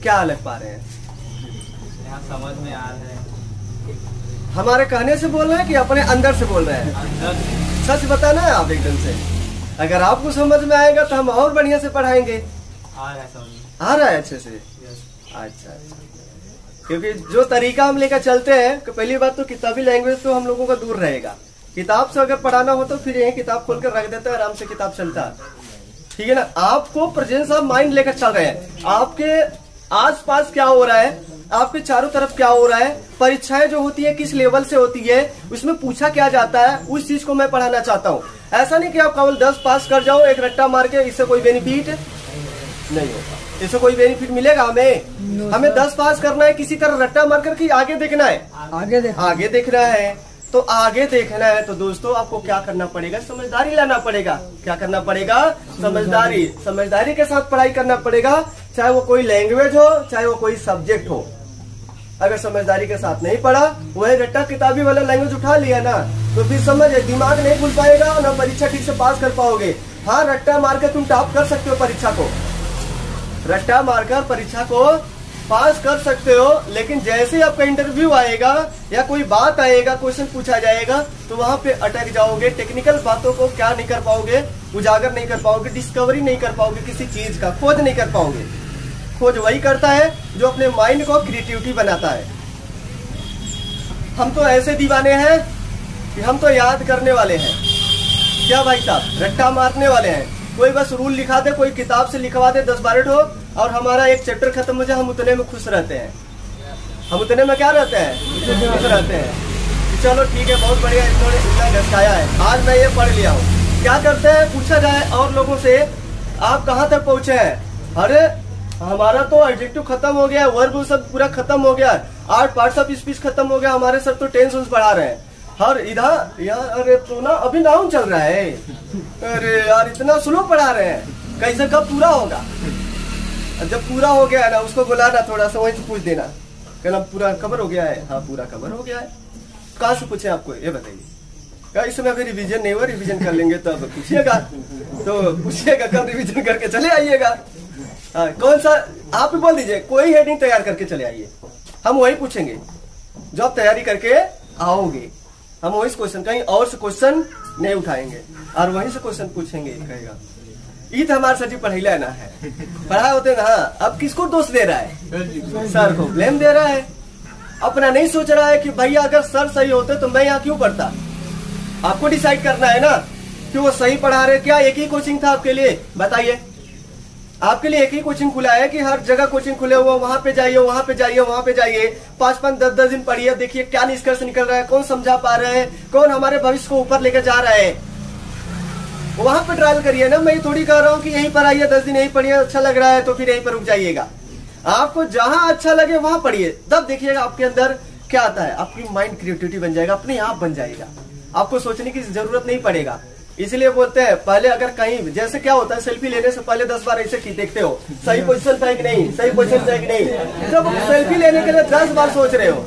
क्या अलग पा रहे हैं? यहाँ समझ में आ रहा है, हमारे कहने से बोल रहे हैं कि अपने अंदर से बोल रहे हैं? सच बताना है आप एकदम से। अगर आपको समझ में आएगा तो हम और बढ़िया से पढ़ाएंगे। आ रहा है अच्छे से? अच्छा, क्योंकि जो तरीका हम लेकर चलते हैं, पहली बात तो किताबी लैंग्वेज तो हम लोगों का दूर रहेगा। किताब से अगर पढ़ाना हो तो फिर यही किताब खोल कर रख देते हैं, आराम से किताब चलता है, ठीक है ना? आपको प्रेजेंस ऑफ माइंड लेकर चल रहे हैं, आपके आसपास क्या हो रहा है, आपके चारों तरफ क्या हो रहा है, परीक्षाएं जो होती है किस लेवल से होती है, उसमें पूछा क्या जाता है, उस चीज को मैं पढ़ाना चाहता हूँ। ऐसा नहीं कि आप केवल 10 पास कर जाओ एक रट्टा मार के, इससे कोई बेनिफिट नहीं होगा। इससे कोई बेनिफिट मिलेगा हमें? हमें 10 पास करना है, किसी तरह रट्टा मारकर के आगे देखना है, आगे देखना है। तो आगे देखना है तो दोस्तों आपको क्या करना पड़ेगा? समझदारी लाना पड़ेगा। क्या करना पड़ेगा? समझदारी। समझदारी के साथ पढ़ाई करना पड़ेगा, चाहे वो कोई लैंग्वेज हो, चाहे वो कोई सब्जेक्ट हो। अगर समझदारी के साथ नहीं पढ़ा, वही रट्टा किताबी वाला लैंग्वेज उठा लिया ना, तो फिर समझ दिमाग नहीं खुल पाएगा, ना परीक्षा ठीक से पास कर पाओगे। हाँ, रट्टा मारकर तुम टॉप कर सकते हो परीक्षा को, रट्टा मारकर परीक्षा को पास कर सकते हो, लेकिन जैसे ही आपका इंटरव्यू आएगा या कोई बात आएगा, क्वेश्चन पूछा जाएगा, तो वहां पे अटक जाओगे। टेक्निकल बातों को क्या नहीं कर पाओगे? उजागर नहीं कर पाओगे, डिस्कवरी नहीं कर पाओगे, किसी चीज का खोज नहीं कर पाओगे। खोज वही करता है जो अपने माइंड को क्रिएटिविटी बनाता है। हम तो ऐसे दीवाने हैं कि हम तो याद करने वाले हैं, क्या भाई साहब, रट्टा मारने वाले हैं। कोई बस रूल लिखा दे, कोई किताब से लिखवा दे 10-12 ठो, और हमारा एक चैप्टर खत्म हो जाए, हम उतने में खुश रहते हैं। हम उतने में क्या रहते हैं? खुश रहते हैं। चलो ठीक है, बहुत बढ़िया, इन्होंने इतना घसकाया है, आज मैं ये पढ़ लिया हूँ। क्या करते हैं? पूछा जाए और लोगों से, आप कहाँ तक पहुंचे हैं? अरे हमारा तो एडजेक्टिव खत्म हो गया, वर्ब सब पूरा खत्म हो गया, आर्ट पार्ट सब स्पीच खत्म हो गया, हमारे सर तो टेंस पढ़ा रहे हैं। हर इधर यार, अरे तो ना अभी नाउन चल रहा है, अरे यार इतना स्लो पढ़ा रहे हैं, कैसे कब पूरा होगा? जब पूरा हो गया है ना, उसको बुलाना, थोड़ा सा वहीं से पूछ देना, कहना पूरा कवर हो गया है? हाँ पूरा कवर हो गया है। कहाँ से पूछे आपको, ये बताइए? क्या इस समय अभी रिवीजन नहीं हुआ, रिवीजन कर लेंगे तब पूछिएगा, तो पूछिएगा कब रिवीजन करके चले आइएगा। हाँ, कौन सा आप ही बोल दीजिए, कोई हेडिंग तैयार करके चले आइए, हम वही पूछेंगे जो आप तैयारी करके आओगे। हम वही क्वेश्चन, कहीं और से क्वेश्चन नहीं उठाएंगे और वहीं से क्वेश्चन पूछेंगे। कहेगा ये तो हमारे सर पढ़ाई ना है, पढ़ाए होते ना। अब किसको दोष दे रहा है? सर को ब्लेम दे रहा है। अपना नहीं सोच रहा है कि भैया अगर सर सही होते तो मैं यहाँ क्यों पढ़ता। आपको डिसाइड करना है ना कि वो सही पढ़ा रहे। क्या एक ही कोचिंग था आपके लिए? बताइए, आपके लिए एक ही कोचिंग खुला है कि हर जगह कोचिंग खुले हुआ, वहां पे जाइए, वहां पे जाइए, वहां पे जाइए, 5-5, 10-10 दिन पढ़िए, देखिए क्या निष्कर्ष निकल रहा है, कौन समझा पा रहे हैं, कौन हमारे भविष्य को ऊपर लेकर जा रहा है, वहां पे ट्रायल करिए ना। मैं थोड़ी कह रहा हूँ कि यहीं पर आइए, 10 दिन यहीं पढ़िए, अच्छा लग रहा है तो फिर यहीं पर रुक जाइएगा। आपको जहां अच्छा लगे वहां पढ़िए, तब देखिएगा आपके अंदर क्या आता है। आपकी माइंड क्रिएटिविटी बन जाएगा, अपने आप बन जाएगा, आपको सोचने की जरूरत नहीं पड़ेगा। इसलिए बोलते हैं पहले अगर कहीं, जैसे क्या होता है, सेल्फी लेने से पहले 10 बार ऐसे देखते हो, सही पोजीशन था कि नहीं, सही पोजीशन था कि नहीं। जब सेल्फी लेने के लिए 10 बार सोच रहे हो,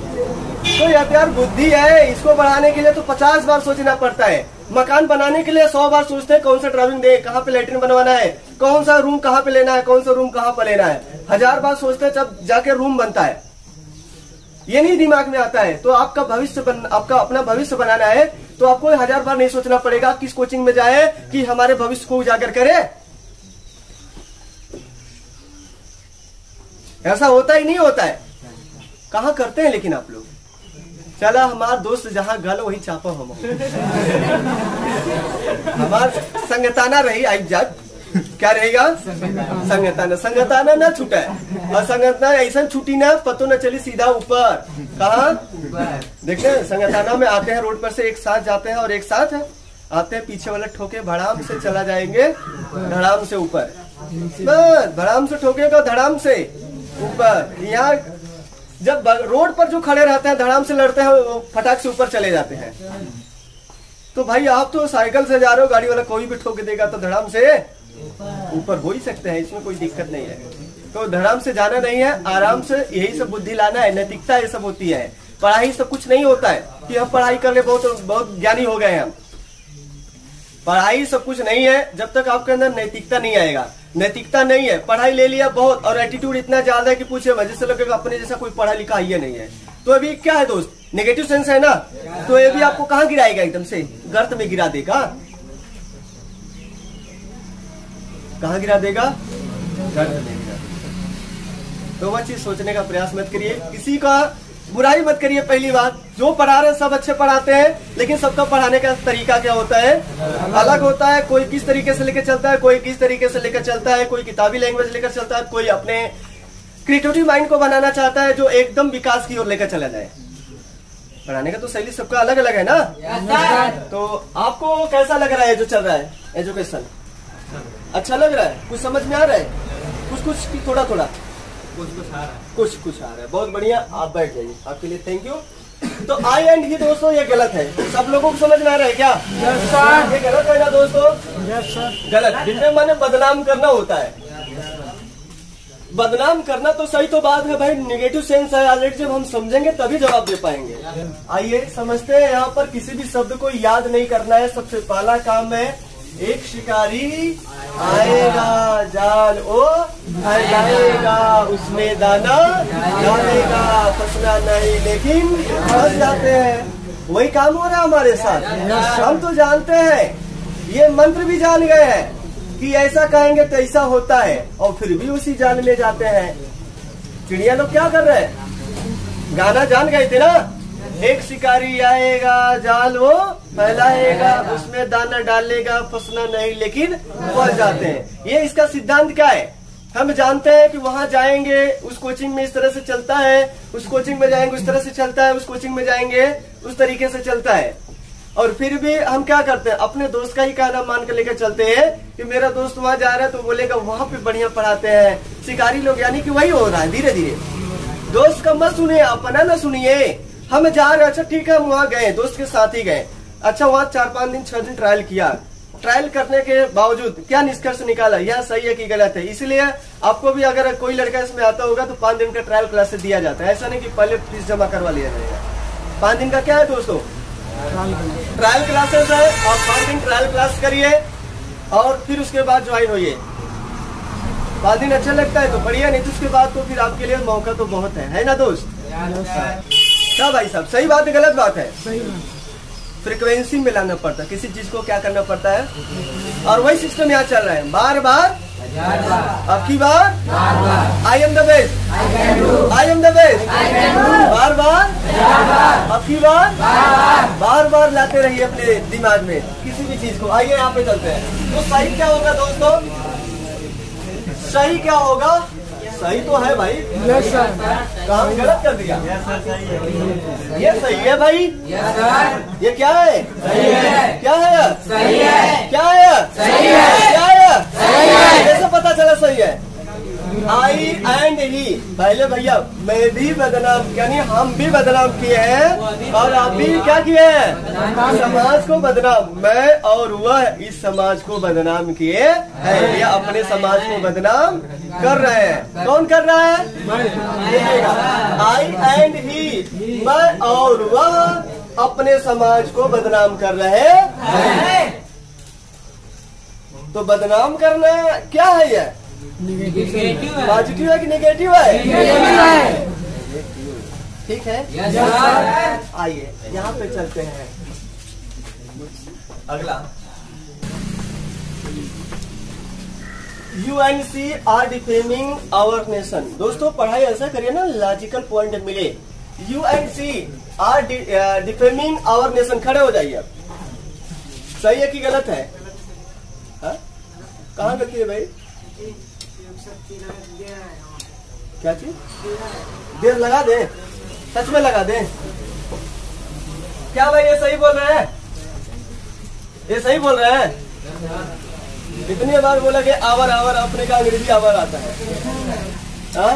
तो यार बुद्धि है, इसको बढ़ाने के लिए तो 50 बार सोचना पड़ता है। मकान बनाने के लिए 100 बार सोचते हैं, कौन सा ड्राइविंग दे, कहाँ पे लैट्रिन बनवाना है, कौन सा रूम कहाँ पे लेना है, कौन सा रूम कहाँ पे लेना है, 1000 बार सोचते हैं जब जाके रूम बनता है। ये नहीं दिमाग में आता है। तो आपका आपका अपना भविष्य बनाना है तो आपको 1000 बार नहीं सोचना पड़ेगा किस कोचिंग में जाए कि हमारे भविष्य को उजागर करे। ऐसा होता ही नहीं होता है। कहाँ करते हैं लेकिन आप लोग। चला हमार दोस्त जहाँ गल वही चापा हम हमार संगताना रही आई जब क्या रहेगा, संगताना ना छूटा है। और संगताना ऐसा छूटी ना पतो न चली सीधा ऊपर। कहा देखते हैं संगताना में आते हैं, रोड पर से एक साथ जाते हैं और एक साथ आते हैं, पीछे वाला ठोके भड़ाम से चला जाएंगे धड़ाम से ऊपर, बस भड़ाम से ठोकेगा धड़ाम से ऊपर। यहाँ जब रोड पर जो खड़े रहते हैं धड़ाम से लड़ते हैं, फटाक से ऊपर चले जाते हैं। तो भाई आप तो साइकिल से जा रहे हो, गाड़ी वाला कोई भी ठोक देगा तो धड़ाम से ऊपर हो ही सकते हैं, इसमें कोई दिक्कत नहीं है। तो धड़ाम से जाना नहीं है, आराम से यही सब बुद्धि लाना है, नैतिकता ये सब होती है। पढ़ाई सब कुछ नहीं होता है कि हम पढ़ाई कर ले बहुत ज्ञानी हो गए हम। पढ़ाई सब कुछ नहीं है जब तक आपके अंदर नैतिकता नहीं आएगा। नैतिकता नहीं है, पढ़ाई ले लिया बहुत और एटीट्यूड इतना ज्यादा है कि पूछे मजे से लगेगा अपने जैसा कोई पढ़ा लिखा ही नहीं है। तो अभी क्या है दोस्त, नेगेटिव सेंस है ना, तो ये भी आपको कहाँ गिराएगा, एकदम से गर्त में गिरा देगा। कहाँ गिरा देगा, गर्त में गिरा देगा। तो वह चीज सोचने का प्रयास मत करिए, किसी का बुराई मत करिए। पहली बात, जो पढ़ा रहे सब अच्छे पढ़ाते हैं, लेकिन सबका पढ़ाने का तरीका क्या होता है, अलग होता है। कोई किस तरीके से लेकर चलता है, कोई किस तरीके से लेकर चलता है, कोई किताबी लैंग्वेज लेकर चलता है, कोई अपने क्रिएटिविटी माइंड को बनाना चाहता है जो एकदम विकास की ओर लेकर चला जाए। पढ़ाने का तो शैली सबका अलग अलग है ना। तो आपको कैसा लग रहा है जो चल रहा है एजुकेशन, अच्छा लग रहा है, कुछ समझ में आ रहा है? कुछ कुछ की थोड़ा थोड़ा कुछ कुछ आ रहा है। कुछ आ रहा है। बहुत बढ़िया, आप बैठ जाइए, आपके लिए थैंक यू। तो आई एंड ही दोस्तों ये गलत है, सब लोगों को समझ में आ रहा है क्या? ये गलत है ना दोस्तों? गलत। जिनमें माने बदनाम करना होता है। बदनाम करना तो सही तो बात है भाई, निगेटिव सेंस है ऑलरेडी, जब हम समझेंगे तभी जवाब दे पाएंगे। आइए समझते हैं, यहाँ पर किसी भी शब्द को याद नहीं करना है। सबसे पहला काम है, एक शिकारी आएगा, जाल ओ फैलाएगा, उसमें दाना डालेगा, फसना नहीं लेकिन फंस जाते हैं। वही काम हो रहा है हमारे साथ। हम तो जानते हैं, ये मंत्र भी जान गए हैं कि ऐसा कहेंगे तो ऐसा होता है, और फिर भी उसी जाल में जाते हैं। चिड़िया लोग क्या कर रहे हैं? गाना जान गए थे ना, एक शिकारी आएगा, जाल वो फैलाएगा, उसमें दाना डालेगा, फंसना नहीं लेकिन फंस जाते हैं। ये इसका सिद्धांत क्या है? हम जानते हैं कि वहां जाएंगे, उस कोचिंग में इस तरह से चलता है, उस कोचिंग में जाएंगे उस तरह से चलता है, उस कोचिंग में जाएंगे उस तरीके से चलता है। और फिर भी हम क्या करते हैं, अपने दोस्त का ही कहना मान कर लेकर चलते हैं कि मेरा दोस्त वहां जा रहा है तो बोलेगा वहां पे बढ़िया पढ़ाते हैं। शिकारी लोग यानी कि वही हो रहा है धीरे धीरे। दोस्त का मत सुनिए, अपना ना सुनिए। हम जा रहे, अच्छा ठीक है, हम वहाँ गए, दोस्त के साथ ही गए। अच्छा वहाँ 4-5 दिन 6 दिन ट्रायल किया। ट्रायल करने के बावजूद क्या निष्कर्ष निकाला, यह सही है कि गलत है। इसलिए आपको भी अगर कोई लड़का इसमें आता होगा तो 5 दिन का ट्रायल क्लास से दिया जाता है। ऐसा नहीं कि पहले फीस जमा करवा लिया जाएगा। 5 दिन का क्या है दोस्तों? ट्रायल क्लासेस है। आप 5 दिन ट्रायल क्लास करिए और फिर उसके बाद ज्वाइन होइए। 5 दिन अच्छा लगता है तो बढ़िया, नहीं तो उसके बाद तो फिर आपके लिए मौका तो बहुत है ना दोस्त? क्या भाई साहब, सही बात है गलत बात है? फ्रीक्वेंसी में लाना पड़ता है, किसी चीज को क्या करना पड़ता है, और वही सिस्टम यहाँ चल रहा है। बार बार, अब की बार, I am the best, I am the best, बार बार, अब की बार बार लाते रहिए अपने दिमाग में किसी भी चीज को। आइए यहाँ पे चलते हैं। तो सही क्या होगा दोस्तों? सही क्या होगा? सही तो है भाई, काम गलत कर दिया। ये सही है भाई, ये क्या है? सही है। क्या है? सही है। क्या है? सही है। क्या है? सही है। कैसे पता चला सही है? आई एंड ही, पहले भैया मैं भी बदनाम, यानी हम भी बदनाम किए हैं और आप भी क्या किए हैं? समाज को बदनाम। मैं और वह इस समाज को बदनाम किए हैं, या अपने समाज को बदनाम कर रहे हैं। कौन कर रहा है? आई एंड ही, मैं और वह अपने समाज को बदनाम कर रहे हैं। तो बदनाम करना क्या है? ये पॉजिटिव है कि नेगेटिव है? ठीक है। आइए यहाँ पे चलते हैं। अगला, UNC are defaming our nation. दोस्तों पढ़ाई ऐसा करिए ना, लॉजिकल पॉइंट मिले। UNC are defaming our nation. खड़े हो जाइए। सही है कि गलत है? कहाँ गलती है भाई? क्या चीज? देर लगा दे, सच में लगा दे। क्या भाई ये सही बोल रहे हैं? ये सही बोल रहे हैं? कितनी बार बोला कि आवर आवर, अपने का अंग्रेजी आवर आता है। हा?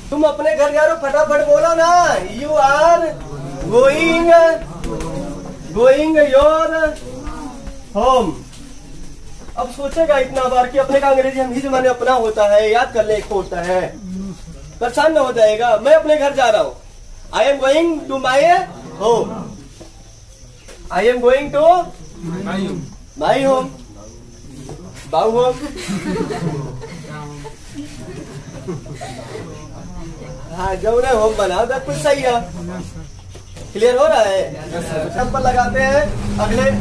तुम अपने घर जा रहे हो, फटाफट बोलो ना। You are going your home. अब सोचेगा इतना बार कि अपने का अंग्रेजी हम ही जमाने अपना होता है, याद कर ले होता है, परेशान न हो जाएगा। मैं अपने घर जा रहा हूँ। I am going to my home. I am going to my home. बाऊ होम। हाँ जब होम बना तो कुछ सही है। क्लियर हो रहा है? सब पर लगाते हैं, अगले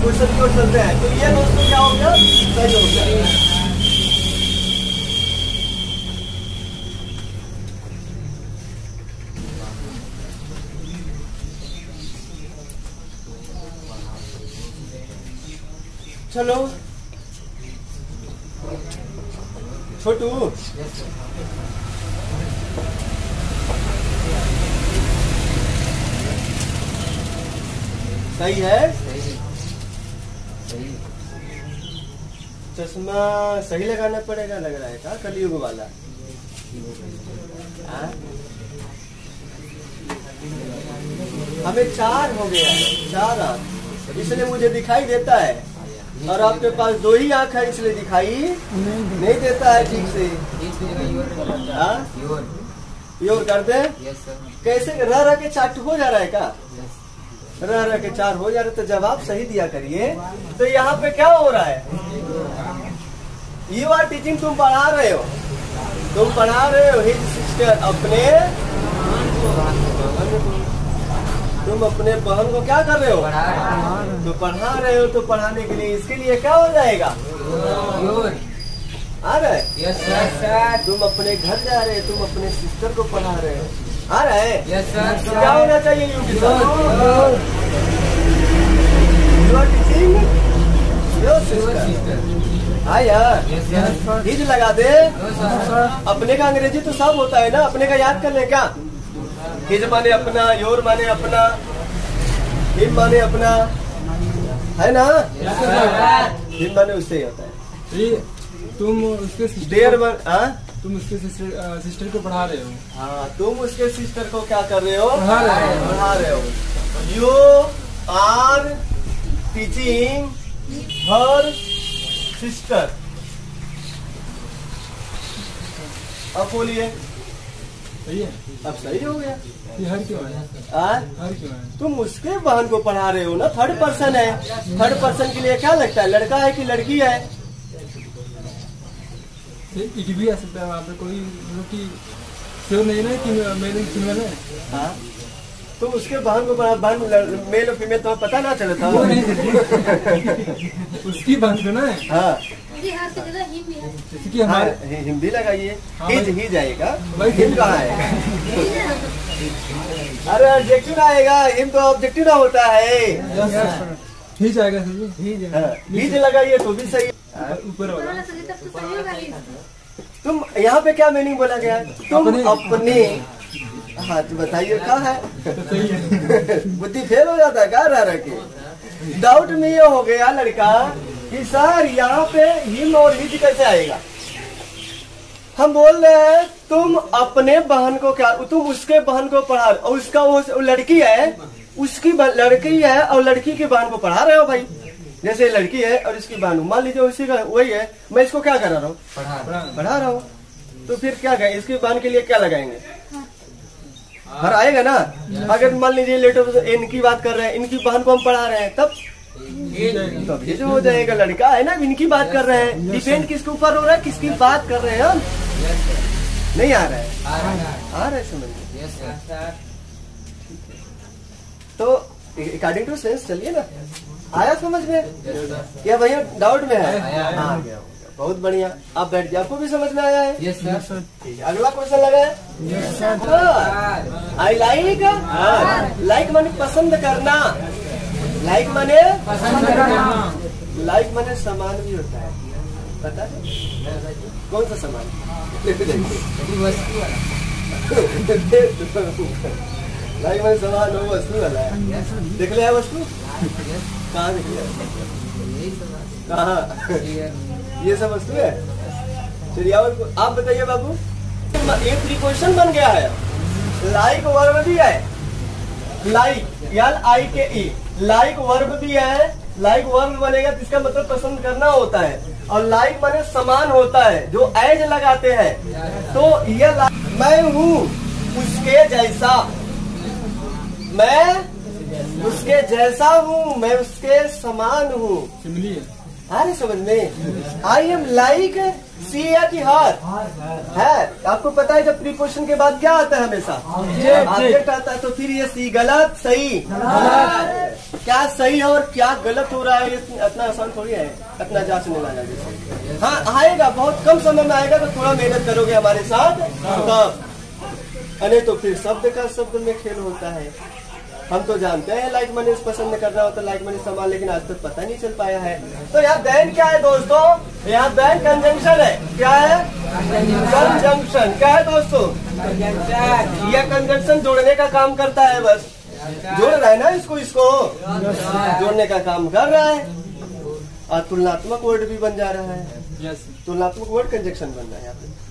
क्वेश्चन की ओर चलते हैं। तो ये दोस्तों क्या हो गया? सही हो गया। चलो छोटू, सही है? चश्मा सही लगाना पड़ेगा, लग रहा है क्या कलयुग वाला? हमें 4 हो गया, 4 आँख, इसलिए मुझे दिखाई देता है, और आपके पास 2 ही आँख है इसलिए दिखाई नहीं देता है ठीक से। योर कर दे। कैसे रह के 4 हो जा रहा है क्या? रह के 4 हो जा रहा है, तो जवाब सही दिया करिए। तो यहाँ पे क्या हो रहा है? यू आर टीचिंग, तुम पढ़ा रहे हो, तुम पढ़ा रहे हो हिज सिस्टर, अपने तुम अपने बहन को क्या कर रहे हो? तो पढ़ा रहे हो, तो पढ़ाने के लिए इसके लिए क्या हो जाएगा? आ रहा है? Yes sir. तुम अपने घर जा रहे हो, तुम अपने सिस्टर को पढ़ा रहे हो, आ रहा है? Yes sir. तो क्या होना चाहिए? You are teaching your sister. हाँ यार, हिज लगा दे। अपने का अंग्रेजी तो सब होता है ना, अपने का याद कर ले क्या? हिज माने अपना, योर माने अपना, हिम माने अपना, है ना? हिम माने उससे ही होता है। तुम उसके देर तुम उसके सिस्टर को पढ़ा रहे हो। हाँ, तुम उसके सिस्टर को क्या कर रहे हो? पढ़ा रहे हो। You are teaching her sister. अब बोलिए, सही है? अब सही हो गया। ये हर क्यों है? हर क्यों है? तुम उसके बहन को पढ़ा रहे हो ना, 3rd पर्सन है। 3rd पर्सन के लिए क्या लगता है, लड़का है कि लड़की है? इट भी आ सकता है, वहाँ पे कोई मतलब कि श्योर नहीं ना कि मेल एंड फीमेल है। हाँ, तुम उसके बहन को पढ़ा, बहन मेल और फीमेल तुम्हें पता ना चला था? उसकी बहन को ना। हाँ, कि हमारे हिंदी लगाइए। हाँ, हिज आएगा, भाई हिम कहाँ आएगा? अरे ऑब्जेक्टिव आएगा, हिम तो ऑब्जेक्टिव ना होता है। ही जाएगा सर। हिज लगाइए तो भी सही। ऊपर वाला तुम यहाँ पे क्या मीनिंग बोला गया? तुम अपने। हाँ, तो बताइए क्या है? सही है। बुद्धि फेल हो जाता है क्या रह के? डाउट में ये हो गया लड़का कि सर यहाँ पे हिम और हिज कैसे आएगा? हम बोल रहे हैं तुम अपने बहन को क्या, तुम उसके बहन को पढ़ा, और उसका वो लड़की है, उसकी लड़की है और लड़की की बहन को पढ़ा रहे हो भाई। जैसे लड़की है और इसकी बहन, मान लीजिए उसी का वही है, मैं इसको क्या करा रहा हूँ? पढ़ा रहा हूँ। तो फिर क्या कहें, इसकी बहन के लिए क्या लगाएंगे? हर आएगा ना। अगर मान लीजिए लेटर इनकी बात कर रहे हैं, इनकी बहन को हम पढ़ा रहे हैं, तब ये जो हो जाएगा, लड़का है ना, इनकी बात कर रहे हैं। डिपेंड किसके ऊपर हो रहा है, किसकी बात कर रहे हैं हम? नहीं आ रहा है? आ रहा है समझ में? तो अकॉर्डिंग टू सेंस चलिए ना, आया समझ में? या भैया डाउट में है? आ गया, बहुत बढ़िया। आप बैठ जाइए, आपको भी समझ में आया है? Yes sir. अगला क्वेश्चन लगा है? Yes sir. I like, like माने पसंद करना, लाइक माने पसंद करना, लाइक माने समान भी होता है, पता है? कौन सा समान? लाइक माने समान हो, वस्तु वाला है। देख लिया वस्तु? कहाँ देख लिया? कहाँ? ये सब वस्तु है। चलिए और आप बताइए बाबू, एक प्रीपोजिशन बन गया है, लाइक वर्ब भी है, लाइक LIKE, लाइक वर्ब भी है। लाइक वर्ब बनेगा तो इसका मतलब पसंद करना होता है, और लाइक माने समान होता है, जो एज लगाते हैं। तो ये मैं हूँ उसके जैसा, मैं उसके जैसा हूँ, मैं उसके समान हूँ। सिमिली है। अरे समझ में? आई एम लाइक सी या कि हर है। आपको पता है जब प्रीपोजिशन के बाद क्या आता है? हमेशा ऑब्जेक्ट आता है। तो फिर ये सी गलत सही, क्या सही है और क्या गलत हो रहा है, इतना आसान थोड़ी है, इतना जांचने वाला जैसे। हाँ आएगा, बहुत कम समय में आएगा, तो थोड़ा मेहनत करोगे हमारे साथ तब। अरे तो फिर शब्द का शब्द में खेल होता है। हम तो जानते हैं लाइक मनी पसंद करना होता है, लाइक मनी समान, लेकिन आज तक पता नहीं चल पाया है। तो यहाँ बैन क्या है दोस्तों? यहाँ बैन कंजंक्शन है। क्या है? कंजंक्शन। क्या है दोस्तों? यह कंजंक्शन जोड़ने का काम करता है, बस जोड़ रहा है ना, इसको जोड़ने का काम कर रहा है। तुलनात्मक वर्ड भी बन जा रहा है। यस तुलनात्मक वर्ड कंजक्शन बन रहा है यहाँ पे।